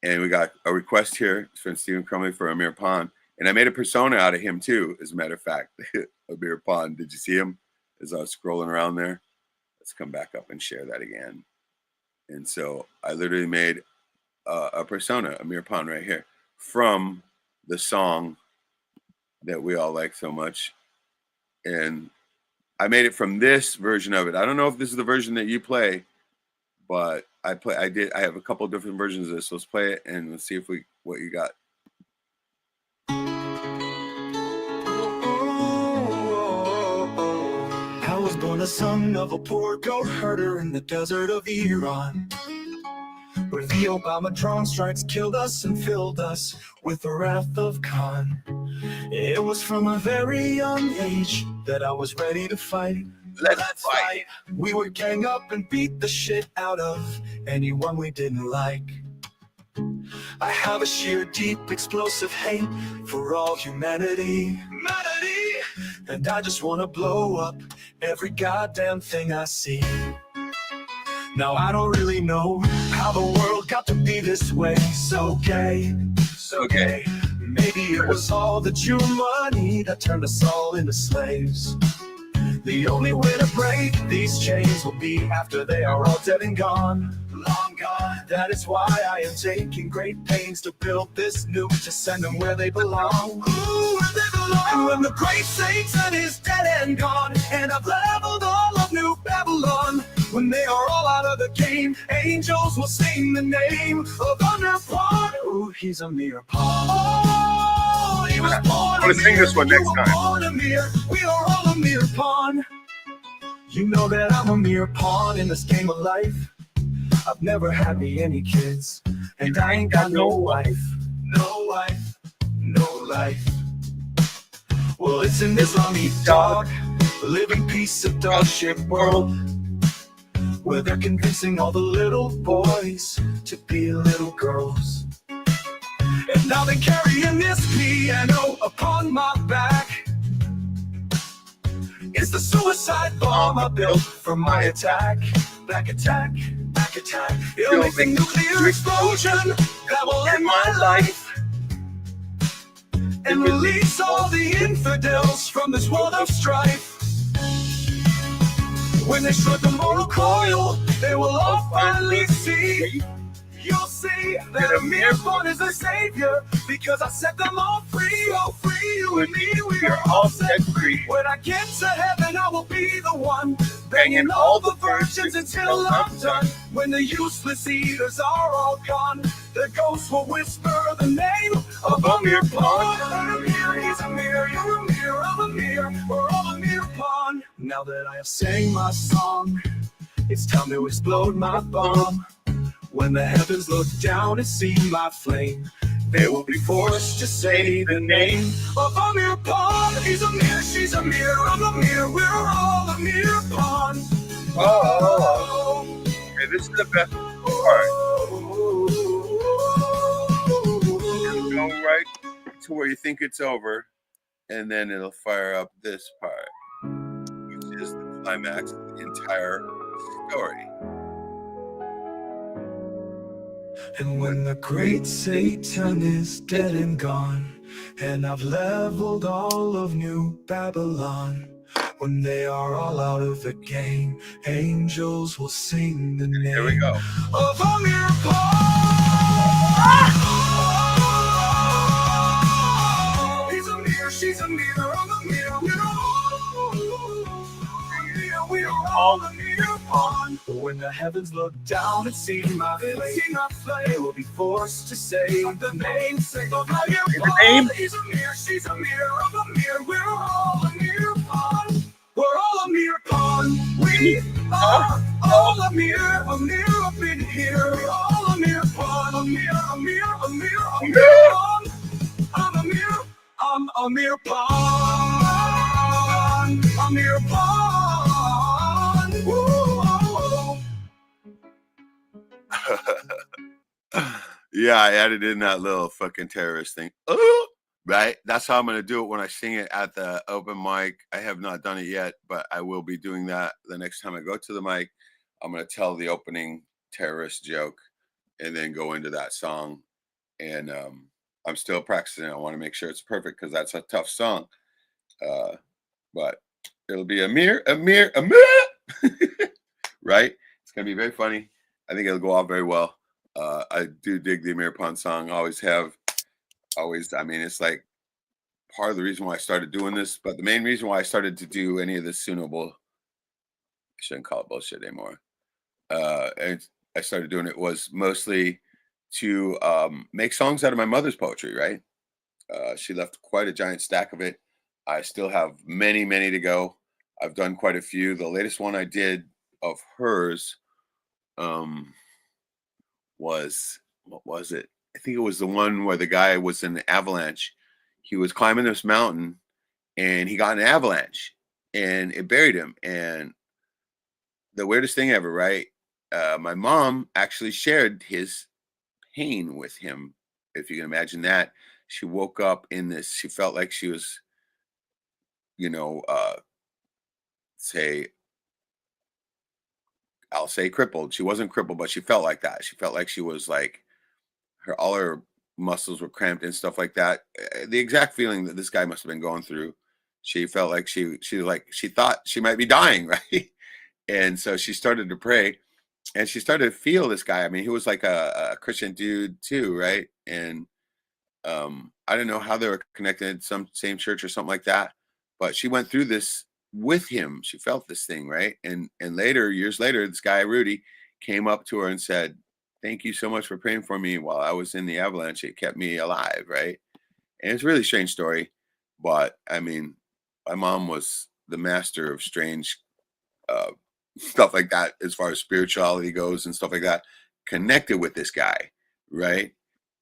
Speaker 2: And we got a request here from Stephen Crumley for Amir Pond. And I made a persona out of him too, as a matter of fact. Amir Pond, did you see him as I was scrolling around there? Let's come back up and share that again. And so I literally made a persona, Amir Pond right here, from the song that we all like so much. And I made it from this version of it. I don't know if this is the version that you play, but I have a couple different versions of this. So let's play it and let's see what you got.
Speaker 1: I was born the son of a poor goat herder in the desert of Iran, where the Obama drone strikes killed us and filled us with the wrath of Khan. It was from a very young age that I was ready to fight.
Speaker 2: Let's fight.
Speaker 1: We would gang up and beat the shit out of anyone we didn't like. I have a sheer, deep, explosive hate for all humanity. And I just want to blow up every goddamn thing I see. Now I don't really know how the world got to be this way. So gay, so gay. Maybe it was all the Jew money that turned us all into slaves. The only way to break these chains will be after they are all dead and gone. Long gone. That is why I am taking great pains to build this nuke to send them where they belong. Ooh, where they belong. And when the great Satan is dead and gone, and I've leveled all of New Babylon, when they are all out of the game, angels will sing the name of Amir Pond. Ooh, he's a mere pawn. Oh, he was born.
Speaker 2: I'm gonna sing this one next time.
Speaker 1: We are all a mere pawn. You know that I'm a mere pawn in this game of life. I've never had me any kids, and I ain't got no wife. No wife, no life. Well, it's an Islamic dog, a living piece of dog shit world, where they're convincing all the little boys to be little girls. And now they're carrying this piano upon my back. It's the suicide bomb I built for my attack. Back attack, back attack. It'll make the nuclear explosion that will end my life, and release all the infidels from this world of strife. When they strike the mortal coil, they will all finally see. You'll see that Amir Pond is a savior, because I set them all free. Oh, free, you and me, we are all set free. When I get to heaven, I will be the one banging all the virgins until I'm done. When the useless eaters are all gone, the ghosts will whisper the name of Amir Pond. Amir, he's Amir, you're Amir, I'm Amir, we're all Amir Pond. Now that I have sang my song, it's time to explode my bomb. When the heavens look down and see my flame, they will be forced to say the name of Amir Pond. He's Amir, she's Amir, I'm Amir, we're all Amir Pond.
Speaker 2: Oh, okay, this is the best part. You go right to where you think it's over, and then it'll fire up this part, which is the climax of the entire story.
Speaker 1: And when the great Satan is dead and gone, and I've leveled all of New Babylon, when they are all out of the game, angels will sing the name
Speaker 2: Here we go.
Speaker 1: of Amir Pond. He's Amir, is a mirror of a mirror. We're all a mirror upon. But when the heavens look down and see my face, they will be forced to say the namesake of my mirror. He's a mirror, she's a mirror of a mirror. We're all a mirror upon. We're all a mirror upon. We are all a mirror up in here. We're all a mirror upon. A mirror, a mirror, a mirror, a mirror upon. I'm a mirror. I'm a mirror upon. A mirror upon. Ooh.
Speaker 2: Yeah, I added in that little fucking terrorist thing. Oh, right? That's how I'm going to do it when I sing it at the open mic. I have not done it yet, but I will be doing that the next time I go to the mic. I'm going to tell the opening terrorist joke and then go into that song. And I'm still practicing. I want to make sure it's perfect because that's a tough song. But it'll be a mirror. Right? It's going to be very funny. I think it'll go off very well. I do dig the Amir Pond song. Always have. Always. I mean, it's like part of the reason why I started doing this. But the main reason why I started to do any of this Tsunami, I shouldn't call it bullshit anymore. And I started doing it was mostly to make songs out of my mother's poetry, right? She left quite a giant stack of it. I still have many, many to go. I've done quite a few. The latest one I did of hers was, what was it? I think it was the one where the guy was in an avalanche. He was climbing this mountain and he got an avalanche and it buried him. And the weirdest thing ever, right? My mom actually shared his pain with him. If you can imagine that. She woke up in this, she felt like she was, I'll say crippled. She wasn't crippled, but she felt like that. She felt like she was like, all her muscles were cramped and stuff like that. The exact feeling that this guy must have been going through. She felt like she thought she might be dying, right? And so she started to pray and she started to feel this guy. I mean, he was like a Christian dude too, right? And I don't know how they were connected, some same church or something like that. But she went through this with him. She felt this thing, right? And later, years later, this guy, Rudy, came up to her and said, "Thank you so much for praying for me while I was in the avalanche. It kept me alive," right? And it's a really strange story. But I mean, my mom was the master of strange stuff like that as far as spirituality goes and stuff like that, connected with this guy, right?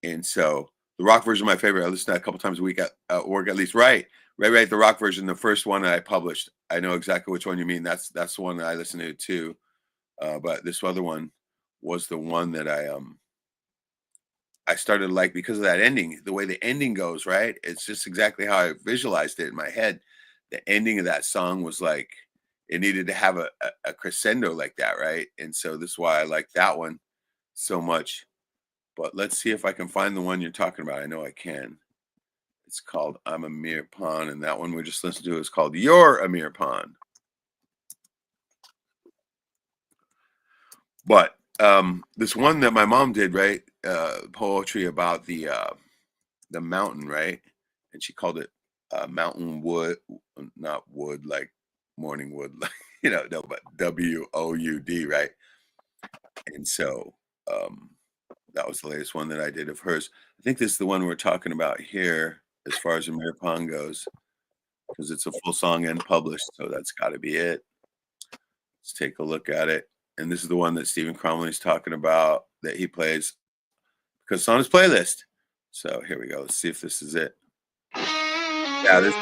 Speaker 2: And so the rock version is my favorite. I listen to that a couple times a week at work, at least. Right. The rock version, the first one that I published. I know exactly which one you mean. That's the one that I listen to too. But this other one was the one that I started to like because of that ending, the way the ending goes, right? It's just exactly how I visualized it in my head. The ending of that song was like, it needed to have a crescendo like that, right? And so this is why I like that one so much. But let's see if I can find the one you're talking about. I know I can. It's called I'm Amir Pond, and that one we just listened to is called You're Amir Pond. But this one that my mom did, right? Poetry about the mountain, right? And she called it mountain wood, not wood like morning wood, like no, but WOUD, right? And so that was the latest one that I did of hers. I think this is the one we're talking about here as far as Amir Pond goes, because it's a full song and published, so that's got to be it. Let's take a look at it. And this is the one that Stephen Cromley's talking about that he plays because it's on his playlist. So here we go. Let's see if this is it. Yeah, this.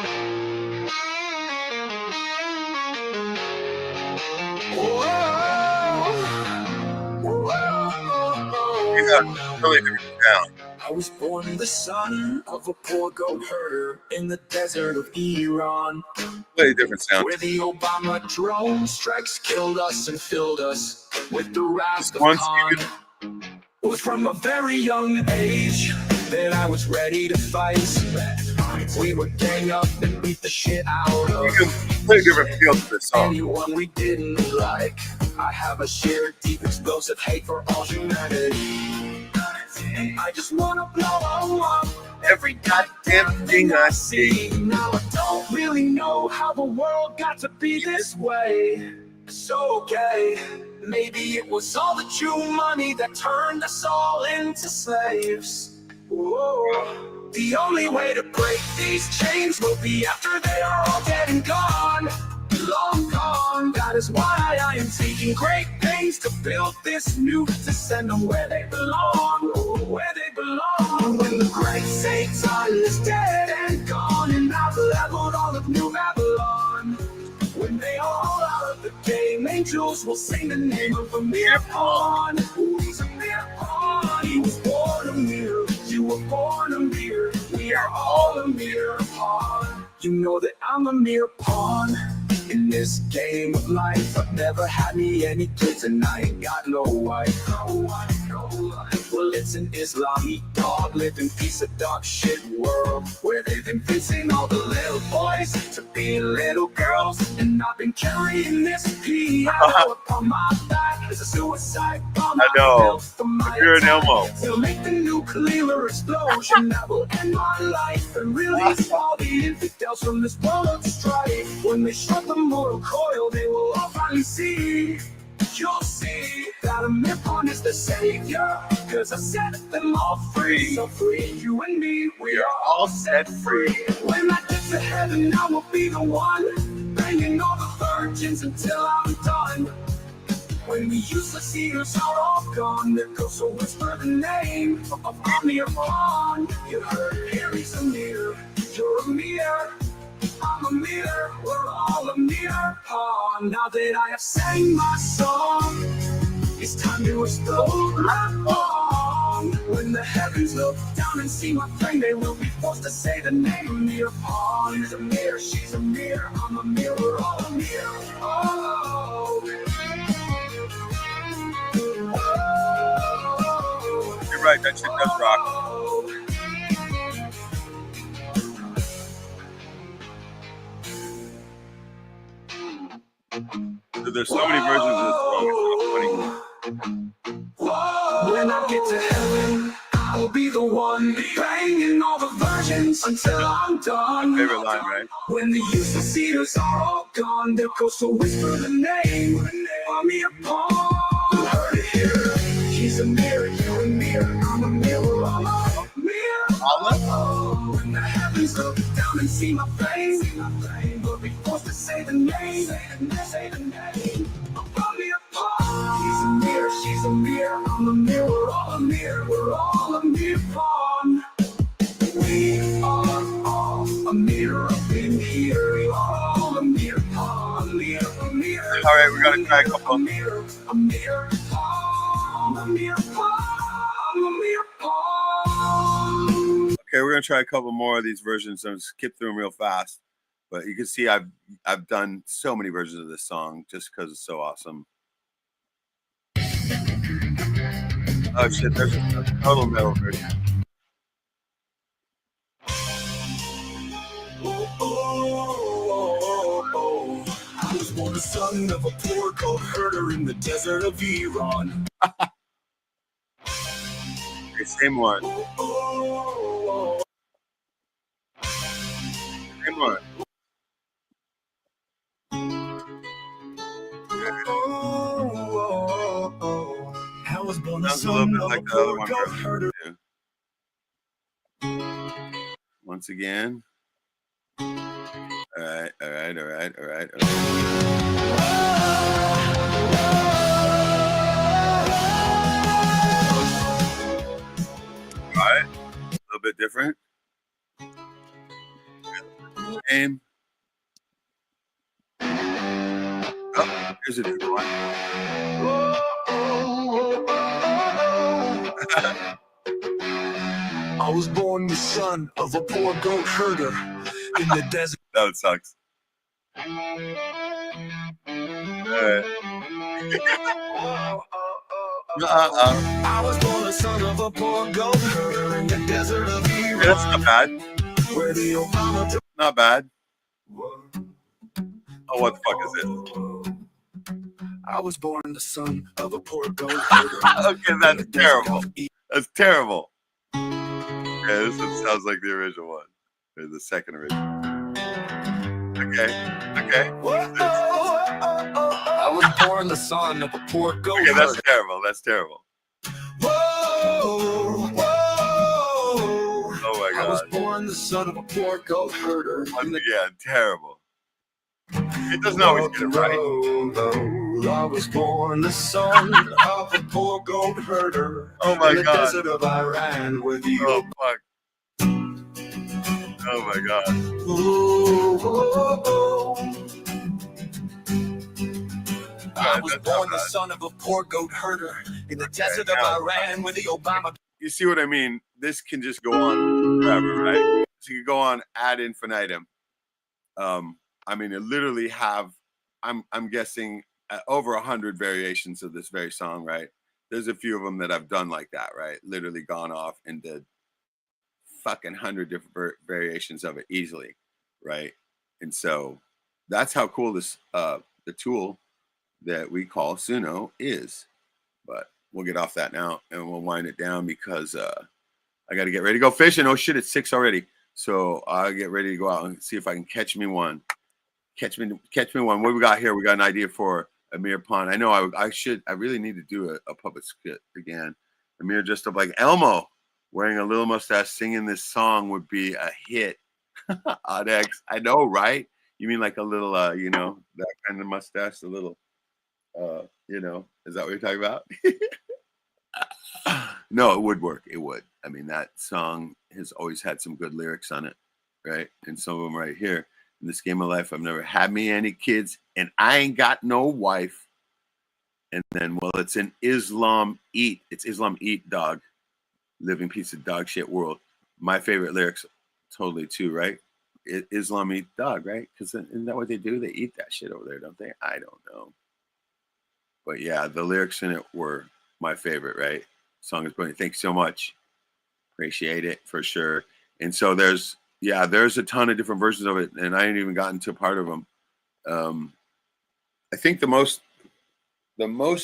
Speaker 2: Really different sound.
Speaker 1: I was born the son of a poor goat herder in the desert of Iran.
Speaker 2: Really different sound.
Speaker 1: Where the Obama drone strikes killed us and filled us with the wrath of Khan. It was from a very young age that I was ready to fight. We would gang up and beat the shit out of
Speaker 2: really different feel to this song.
Speaker 1: Anyone we didn't like. I have a shared deep explosive hate for all humanity. And I just wanna blow up every goddamn thing I see. Now don't really know how the world got to be this way. So okay, maybe it was all the Jew money that turned us all into slaves. Whoa. The only way to break these chains will be after they are all dead and gone. Long gone. That is why I am taking great pains to build this new, to send them where they belong, where they belong. When the great Satan is dead and gone, and I've leveled all of New Babylon. When they are all out of the game, angels will sing the name of a mere pawn. Ooh, he's a mere pawn. He was born a mere. You were born a mere. We are all a mere pawn. You know that I'm a mere pawn in this game of life. I've never had me any kids and I ain't got no wife. No wife, no life. Well, it's an Islamic dog living piece of dog shit world where they've been fixing all the little boys to be little girls. And I've been carrying this piano upon my back as a suicide bomb.
Speaker 2: I know. You're an Elmo.
Speaker 1: To make the nuclear explosion that will end my life and release all the infidels from this world of strife. When they shut the mortal coil, they will all finally see. You'll see that a mere pawn is the savior, cause I set them all free. So free, you and me, we are all set free. When I get to heaven, I will be the one banging all the virgins until I'm done. When the useless eaters are all gone, there goes a whisper the name of Amir Khan. You heard Harry's a mirror, you're a mirror. I'm a mirror, we're all a mirror pawn. Now that I have sang my song, it's time to explode my bomb. When the heavens look down and see my flame, they will be forced to say the name of Mir Pawn. He's a mirror, she's a mirror, I'm a mirror, we're all a mirror. Oh.
Speaker 2: You're right, that shit does rock. There's so many versions of this song, it's so funny.
Speaker 1: When I get to heaven, I will be the one banging all the virgins until I'm done.
Speaker 2: Favorite line, right?
Speaker 1: When the useless eaters are all gone, there goes to whisper the name of Mir Pawn. You heard it here. He's a mirror, you're a mirror, I'm a mirror, I'm a mirror. Oh, when the heavens look down and see my face, we'll be forced to say the name, say the name of Mir Pawn. He's a mirror, she's a mirror, I'm a mirror, we're all a mirror, we're all a Mir Pawn. We are all a mirror up in here, we are all a Mir Pawn, a mirror.
Speaker 2: All right, we're gonna try a couple.
Speaker 1: A mirror pawn, a mirror pawn, a mirror pawn.
Speaker 2: Okay, we're gonna try a couple more of these versions. I'm gonna skip through them real fast, but you can see I've done so many versions of this song just because it's so awesome. Oh shit, there's a total metal version.
Speaker 1: I was born the son of a poor goat herder in the desert of Iran.
Speaker 2: Okay, same one. Same one.
Speaker 1: I was born the
Speaker 2: Sounds a little
Speaker 1: son
Speaker 2: bit
Speaker 1: of a
Speaker 2: like the other
Speaker 1: poor
Speaker 2: one.
Speaker 1: goat herder.
Speaker 2: Once again. All right. All right, a little bit different. Same. Oh, here's a different one.
Speaker 1: I was born the son of a poor goat herder in the desert.
Speaker 2: That one sucks.
Speaker 1: I was born the son of a poor goat herder in the desert of Iran.
Speaker 2: Yeah, that's not bad.
Speaker 1: Where the Obama
Speaker 2: Not bad. Oh, what the fuck is this?
Speaker 1: I was born the son of a poor goat herder.
Speaker 2: Okay, that's terrible. That's terrible. Yeah, this one sounds like the original one. Or the second original. Okay.
Speaker 1: I was born the son of a poor goat
Speaker 2: Okay, that's
Speaker 1: herder.
Speaker 2: terrible. That's terrible.
Speaker 1: Whoa, whoa.
Speaker 2: Oh my
Speaker 1: I was
Speaker 2: God.
Speaker 1: born the son of a poor goat herder.
Speaker 2: Once again, terrible. It doesn't always get it right.
Speaker 1: I was born the son of a poor goat herder.
Speaker 2: Oh my
Speaker 1: in the
Speaker 2: God.
Speaker 1: desert of Iran with you.
Speaker 2: Oh fuck. Oh my God.
Speaker 1: I was born the son of a poor goat herder in the desert of Iran with the Obama.
Speaker 2: You see what I mean? This can just go on forever, right? So you can go on ad infinitum. I mean, it literally have. I'm guessing over 100 variations of this very song, right? There's a few of them that I've done like that, right? Literally gone off and did fucking 100 different variations of it easily, right? And so that's how cool this the tool that we call Suno is. But we'll get off that now and we'll wind it down because I got to get ready to go fishing. Oh shit, it's 6 already. So I'll get ready to go out and see if I can catch me one. Catch me one. What we got here? We got an idea for Amir Pond. I know I really need to do a puppet skit again. Amir dressed up like Elmo, wearing a little mustache, singing this song would be a hit. Odd X. I know, right? You mean like a little, that kind of mustache, a little, is that what you're talking about? No, it would work. It would. I mean, that song has always had some good lyrics on it, right? And some of them right here. In this game of life, I've never had me any kids, and I ain't got no wife. And then, well, it's an Islam eat. It's Islam eat dog. Living piece of dog shit world. My favorite lyrics, totally too, right? Islam eat dog, right? Because isn't that what they do? They eat that shit over there, don't they? I don't know. But yeah, the lyrics in it were my favorite, right? Song is brilliant. Thanks so much. Appreciate it for sure. And so there's a ton of different versions of it, and I ain't even gotten to part of them. I think the most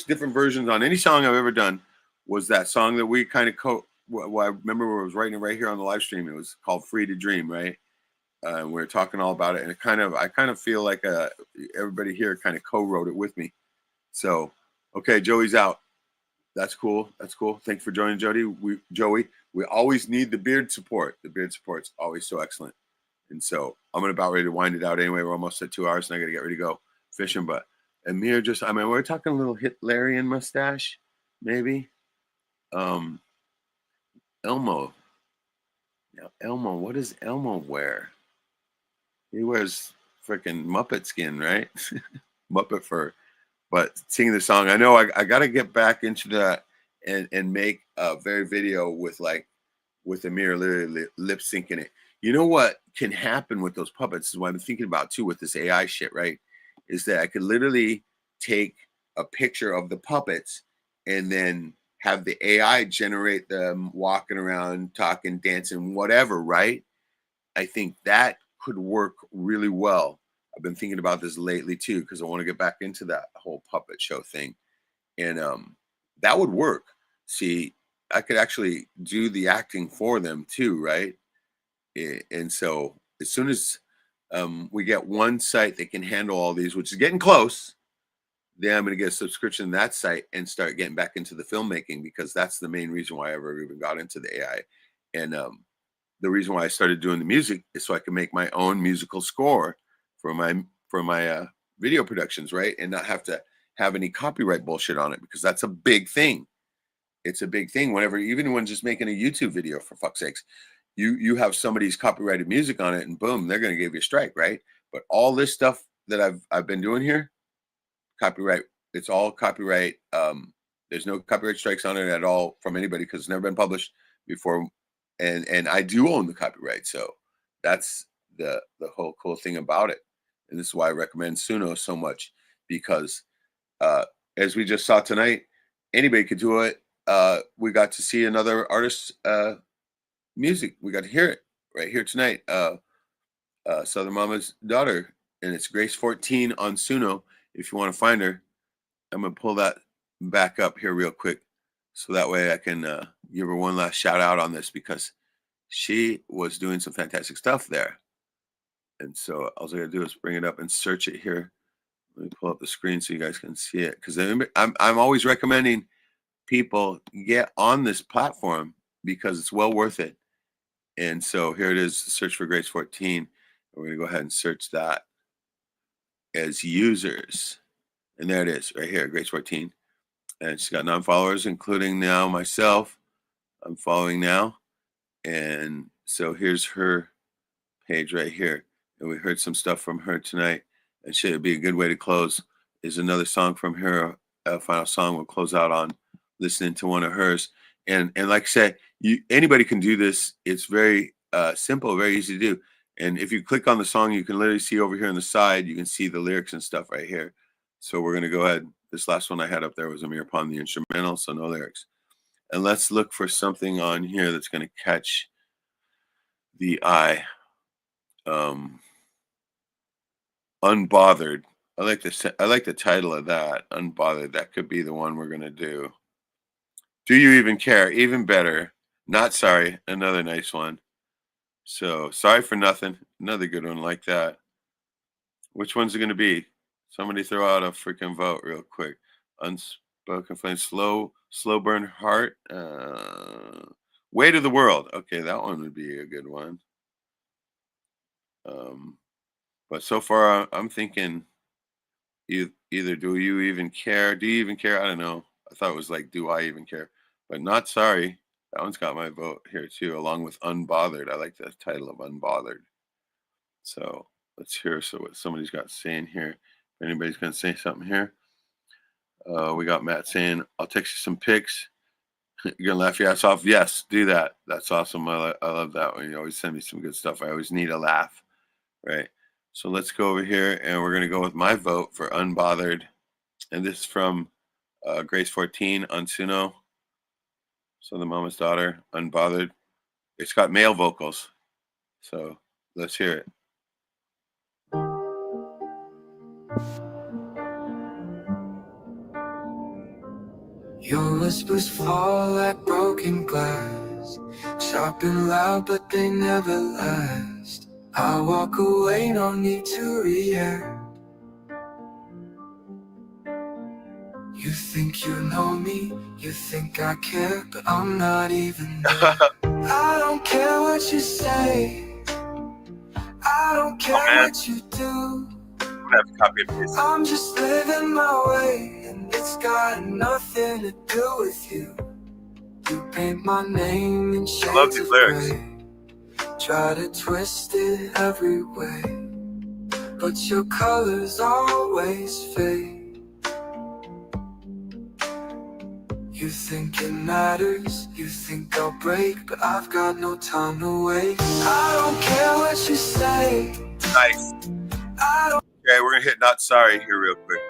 Speaker 2: different versions on any song I've ever done was that song that we kind of I remember I was writing it right here on the live stream. It was called "Free to Dream," right? And we were talking all about it, and I kind of feel like everybody here kind of co-wrote it with me. So, okay, Joey's out. That's cool. That's cool. Thanks for joining, Joey. We always need the beard support. The beard support's always so excellent. And so I'm about ready to wind it out anyway. We're almost at 2 hours, and I got to get ready to go fishing. But Amir we're talking a little Hitlerian mustache, maybe. Elmo. Now, Elmo, what does Elmo wear? He wears freaking Muppet skin, right? Muppet fur. But singing the song, I know I got to get back into that and make a very video with Amir literally lip syncing it. You know what can happen with those puppets is what I'm thinking about too with this AI shit, right? Is that I could literally take a picture of the puppets and then have the AI generate them walking around, talking, dancing, whatever, right? I think that could work really well. I've been thinking about this lately too, because I want to get back into that whole puppet show thing. And that would work. See, I could actually do the acting for them too, right? And so as soon as we get one site that can handle all these, which is getting close, then I'm going to get a subscription to that site and start getting back into the filmmaking, because that's the main reason why I ever even got into the AI. And the reason why I started doing the music is so I can make my own musical score for my video productions, right? And not have to have any copyright bullshit on it, because that's a big thing. It's a big thing even when just making a YouTube video, for fuck's sakes, you have somebody's copyrighted music on it and boom, they're going to give you a strike, right? But all this stuff that I've been doing here, copyright, it's all copyright. There's no copyright strikes on it at all from anybody, because it's never been published before. And I do own the copyright. So that's the whole cool thing about it. And this is why I recommend Suno so much, because as we just saw tonight, anybody could do it. We got to see another artist's music. We got to hear it right here tonight. Southern Mama's Daughter, and it's Grace 14 on Suno. If you want to find her, I'm going to pull that back up here real quick, so that way I can give her one last shout out on this, because she was doing some fantastic stuff there. And so all I gotta do is bring it up and search it here. Let me pull up the screen so you guys can see it, because I'm always recommending people get on this platform because it's well worth it. And so here it is, search for Grace 14. We're gonna go ahead and search that as users. And there it is, right here, Grace 14. And she's got 9 followers, including now myself. I'm following now. And so here's her page right here. And we heard some stuff from her tonight. And should be a good way to close is another song from her. A final song we'll close out on listening to one of hers. And like I said, anybody can do this. It's very simple, very easy to do. And if you click on the song, you can literally see over here on the side, you can see the lyrics and stuff right here. So we're going to go ahead. This last one I had up there was Amir upon the instrumental, so no lyrics. And let's look for something on here that's going to catch the eye. Unbothered. I like the title of that. Unbothered. That could be the one we're going to do. Do you even care? Even better. Not sorry. Another nice one. So sorry for nothing. Another good one like that. Which one's it going to be? Somebody throw out a freaking vote real quick. Unspoken flame. Slow burn heart. Weight of the world. Okay, that one would be a good one. But so far I'm thinking either do you even care? Do you even care? I don't know. I thought it was like, do I even care? But not sorry. That one's got my vote here too, along with Unbothered. I like the title of Unbothered. So let's hear what somebody's got saying here. If anybody's going to say something here. We got Matt saying, I'll text you some pics. You're going to laugh your ass off? Yes, do that. That's awesome. I love that one. You always send me some good stuff. I always need a laugh, right? So let's go over here, and we're going to go with my vote for Unbothered. And this is from Grace 14 on Suno. So the mama's daughter, Unbothered. It's got male vocals. So let's hear it.
Speaker 1: Your whispers fall like broken glass, sharp and loud, but they never last. I walk away, no need to react. You think you know me, you think I care, but I'm not even there. I don't care what you say, I don't care what you do. I'm just living my way, and it's got nothing to do with you. You paint my name in shades of gray, try to twist it every way, but your colors always fade. You think it matters, you think I'll break, but I've got no time to wait. I don't care what you say.
Speaker 2: Nice. Okay, we're gonna hit not sorry here real quick.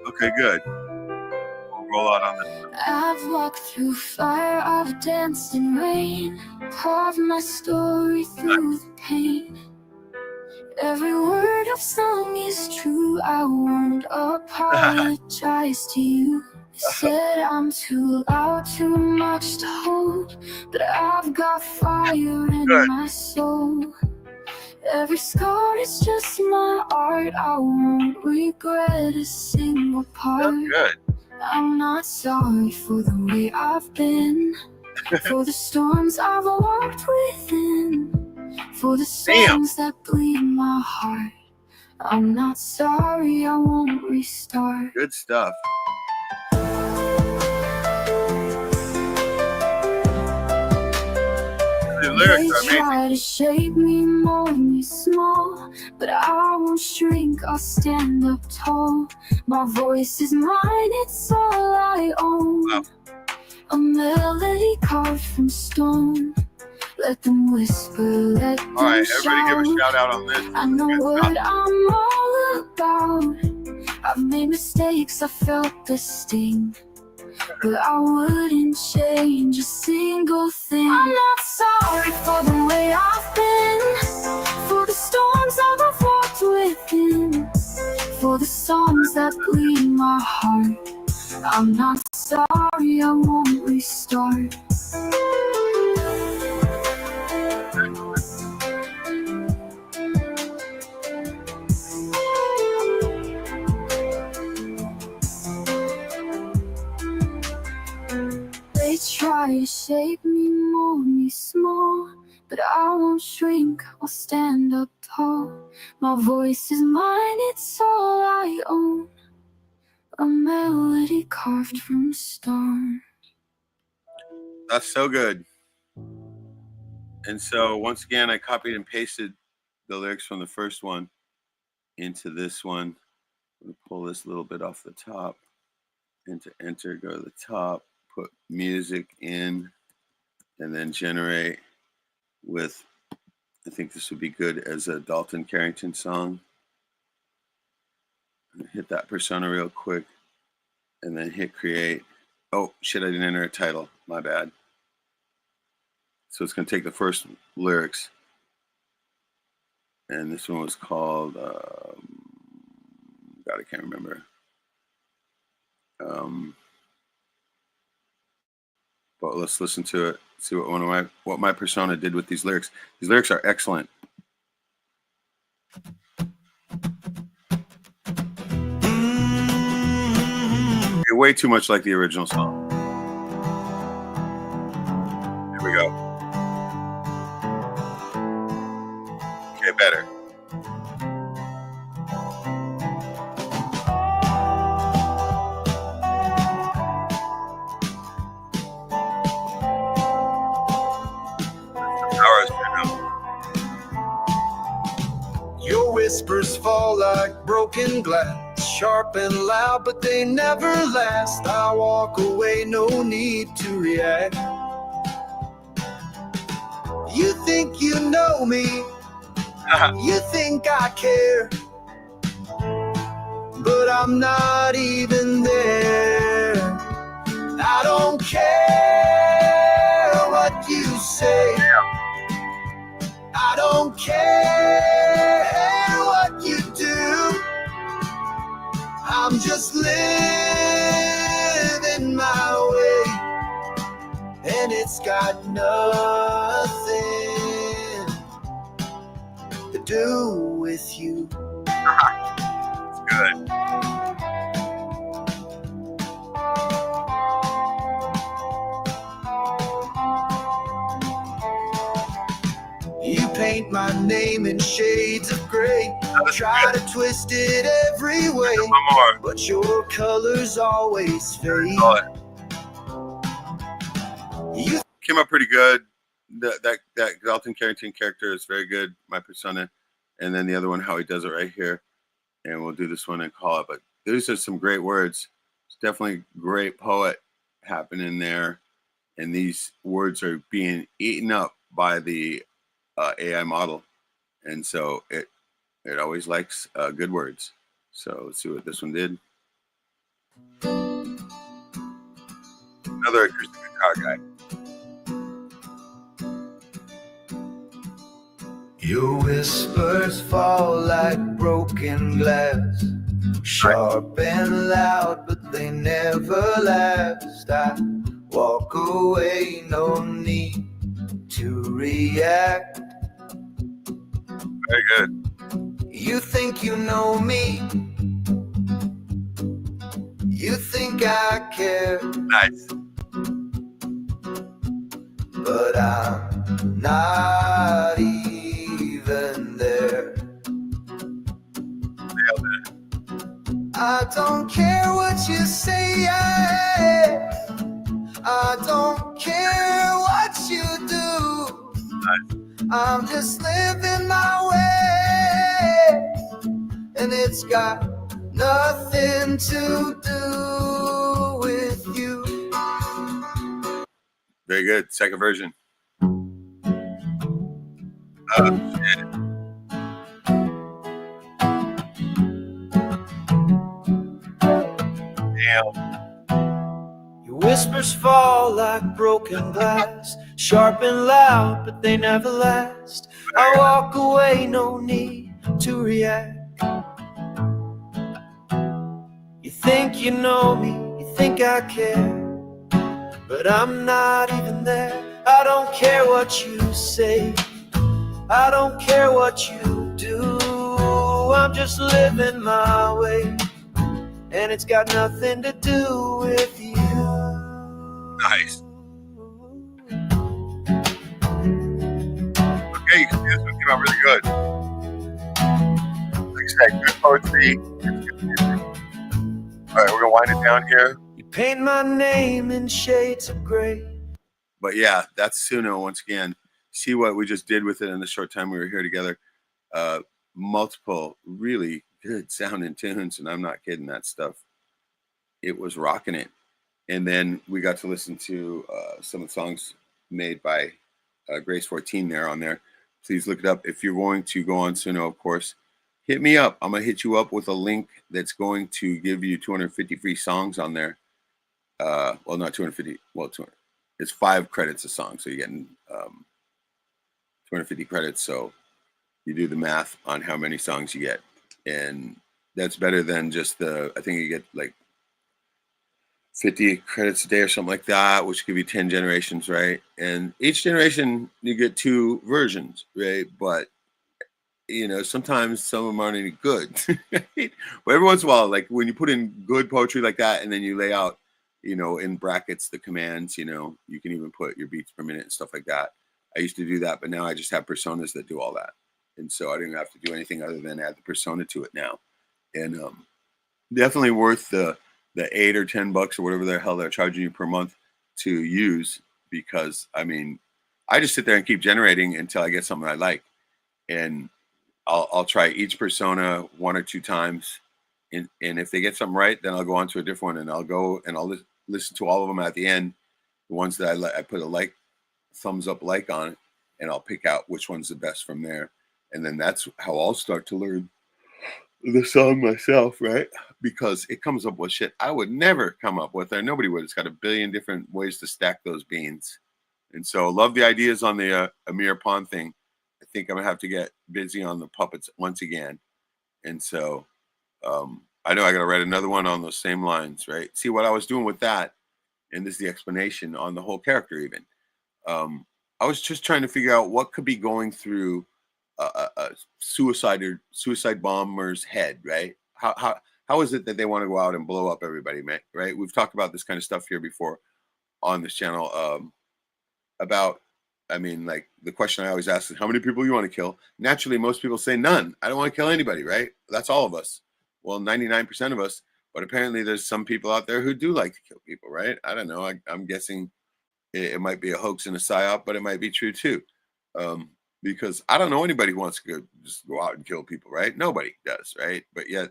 Speaker 2: Okay, good. We'll roll out on this.
Speaker 1: I've walked through fire, I've danced in rain, carved my story through the pain. Every word I've sung is true, I won't apologize to you. You said I'm too loud, too much to hold, but I've got fire in my soul. Every scar is just my art, I won't regret a single part.
Speaker 2: Good.
Speaker 1: I'm not sorry for the way I've been, for the storms I've walked within, for the songs that bleed my heart. I'm not sorry, I won't restart.
Speaker 2: Good stuff.
Speaker 1: They try to shape me, mold me small, but I won't shrink, I'll stand up tall. My voice is mine, it's all I own.
Speaker 2: Wow.
Speaker 1: A melody carved from stone. Let them whisper, let them
Speaker 2: All right,
Speaker 1: shout.
Speaker 2: everybody give a shout out on this.
Speaker 1: I know what I'm all about. I've made mistakes, I felt the sting, but I wouldn't change a single thing. I'm not sorry for the way I've been, for the storms I've walked within, for the songs that bleed my heart. I'm not sorry, I won't restart. try to shape me, mold me small, but I won't shrink, I'll stand up tall. My voice is mine, it's all I own, a melody carved from stone.
Speaker 2: That's so good. And so once again, I copied and pasted the lyrics from the first one into this one. I'm gonna pull this a little bit off the top, into enter, go to the top, put music in, and then generate with, I think this would be good as a Dalton Carrington song. Hit that persona real quick and then hit create. Oh shit, I didn't enter a title, my bad. So it's gonna take the first lyrics, and this one was called, God, I can't remember. But let's listen to it, see what my persona did with these lyrics. These lyrics are excellent. You're way too much like the original song. Here we go. Okay, better.
Speaker 4: Your whispers fall like broken glass, sharp and loud, but they never last. I walk away, no need to react. You think you know me, you think I care, but I'm not even there. I don't care what you say, I don't care what you do. I'm just living my way, and it's got nothing to do with you.
Speaker 2: It's good.
Speaker 4: You paint my name in shades of gray, try to twist it every way, but your colors always fade. You
Speaker 2: Came out pretty good. That Dalton Carrington character is very good, my persona. And then the other one, how he does it right here. And we'll do this one and call it. But these are some great words. It's definitely great poet happening there. And these words are being eaten up by the AI model. And so it always likes good words. So let's see what this one did. Another acoustic guitar guy.
Speaker 4: Your whispers fall like broken glass, sharp and loud, but they never last. I walk away, no need to react.
Speaker 2: Very good.
Speaker 4: You think you know me, you think I care,
Speaker 2: Nice.
Speaker 4: but I'm not even there.
Speaker 2: Nailed it.
Speaker 4: I don't care what you say, I don't care what you do.
Speaker 2: Nice.
Speaker 4: I'm just living my way, and it's got nothing to do with you.
Speaker 2: Very good. Second version. Shit. Damn.
Speaker 4: Your whispers fall like broken glass, sharp and loud, but they never last. I walk away, no need to react. You think you know me, you think I care, but I'm not even there. I don't care what you say, I don't care what you do. I'm just living my way, and it's got nothing to do with you.
Speaker 2: Nice. came out really good. Like I said, good poetry. Good music. All right, we're gonna wind it down here.
Speaker 4: You paint my name in shades of gray.
Speaker 2: But yeah, that's Suno once again. See what we just did with it in the short time we were here together. Multiple really good sounding tunes, and I'm not kidding. That stuff, it was rocking it. And then we got to listen to some of the songs made by Grace 14 there on there. Please look it up. If you're going to go on Suno, of course, hit me up. I'm going to hit you up with a link that's going to give you 250 free songs on there. Well, not 250. Well, 200. It's 5 credits a song. So you're getting 250 credits. So you do the math on how many songs you get. And that's better than just I think you get like 50 credits a day or something like that, which give you 10 generations, right? And each generation you get 2 versions, right? But you know, sometimes some of them aren't any good. Right? But every once in a while, like when you put in good poetry like that, and then you lay out, you know, in brackets the commands, you know, you can even put your beats per minute and stuff like that. I used to do that, but now I just have personas that do all that. And so I don't even have to do anything other than add the persona to it now. And definitely worth the $8 or $10 or whatever the hell they're charging you per month to use, because I mean, I just sit there and keep generating until I get something I like. And I'll try each persona 1 or 2 times. And if they get something right, then I'll go on to a different one, and I'll go and I'll listen to all of them at the end. The ones that I put a thumbs up on it, and I'll pick out which one's the best from there. And then that's how I'll start to learn the song myself, right? Because it comes up with shit I would never come up with, or nobody would. It's got a billion different ways to stack those beans. And so love the ideas on the Amir Pond thing. I think I'm gonna have to get busy on the puppets once again. And so I know I gotta write another one on those same lines, right? See what I was doing with that, and this is the explanation on the whole character even. I was just trying to figure out what could be going through a suicide bomber's head, right? How is it that they want to go out and blow up everybody, right? We've talked about this kind of stuff here before on this channel about, I mean, like the question I always ask is how many people you want to kill? Naturally, most people say none. I don't want to kill anybody, right? That's all of us. Well, 99% of us, but apparently there's some people out there who do like to kill people, right? I don't know. I'm guessing it might be a hoax and a psyop, but it might be true too. Because I don't know anybody who wants to just go out and kill people, right? Nobody does, right? But yet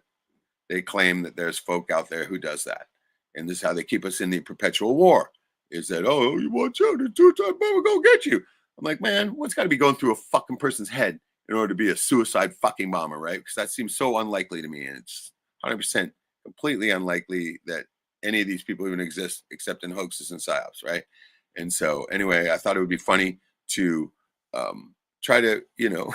Speaker 2: they claim that there's folk out there who does that. And this is how they keep us in the perpetual war, is that, oh, you watch out, the suicide bomber go get you. I'm like, man, what's got to be going through a fucking person's head in order to be a suicide fucking bomber, right? Because that seems so unlikely to me. And it's 100% completely unlikely that any of these people even exist except in hoaxes and psyops, right? And so anyway, I thought it would be funny to try to, you know,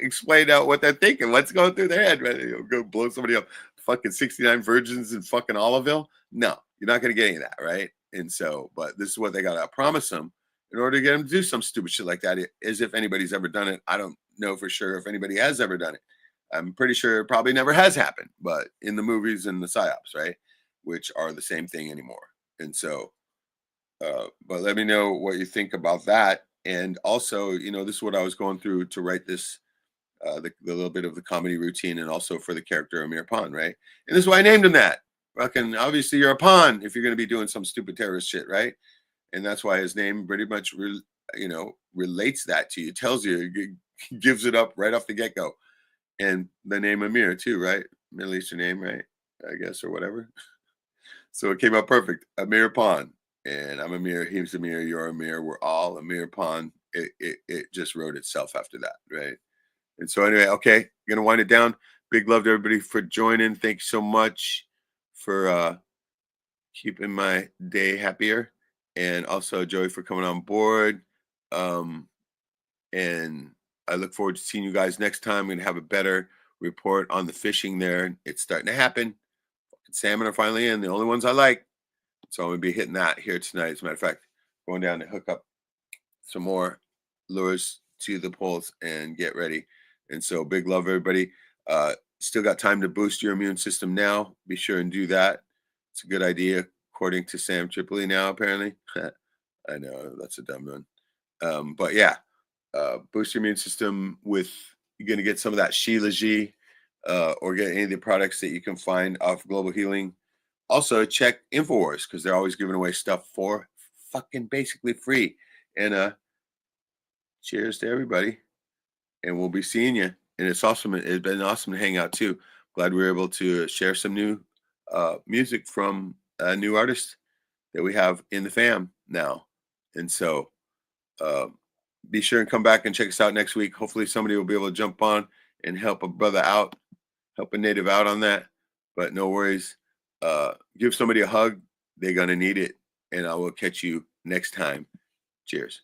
Speaker 2: explain out what they're thinking, what's going through their head, right? You know, go blow somebody up, fucking 69 virgins in fucking Oliveville. No, you're not going to get any of that, right? And so, but this is what they got to promise them in order to get them to do some stupid shit like that, as if anybody's ever done it. I don't know for sure if anybody has ever done it. I'm pretty sure it probably never has happened, but in the movies and the psyops, right? Which are the same thing anymore. And so, but let me know what you think about that. And also, you know, this is what I was going through to write this, the little bit of the comedy routine, and also for the character Amir Pond, right? And this is why I named him that. Fucking obviously you're a pawn if you're going to be doing some stupid terrorist shit, right? And that's why his name pretty much, you know, relates that to you, tells you, gives it up right off the get-go. And the name Amir too, right? Middle Eastern name, right? I guess, or whatever. So it came out perfect. Amir Pond. And I'm Amir, he's Amir, you're Amir, we're all Amir Pond. It just wrote itself after that, right? And so anyway, okay, gonna wind it down. Big love to everybody for joining. Thanks so much for keeping my day happier. And also Joey for coming on board. And I look forward to seeing you guys next time. I'm gonna have a better report on the fishing there. It's starting to happen. Fucking salmon are finally in, the only ones I like. So I'm going to be hitting that here tonight. As a matter of fact, going down to hook up some more lures to the poles and get ready. And so big love, everybody. Still got time to boost your immune system now. Be sure and do that. It's a good idea, according to Sam Tripoli now, apparently. I know, that's a dumb one. But yeah, boost your immune system with, you're going to get some of that Shilajit, or get any of the products that you can find off Global Healing. Also, check InfoWars, because they're always giving away stuff for fucking basically free. And cheers to everybody. And we'll be seeing you. And it's awesome. It's been awesome to hang out too. Glad we were able to share some new music from a new artist that we have in the fam now. And so be sure and come back and check us out next week. Hopefully somebody will be able to jump on and help a brother out, help a native out on that. But no worries. Give somebody a hug. They're going to need it. And I will catch you next time. Cheers.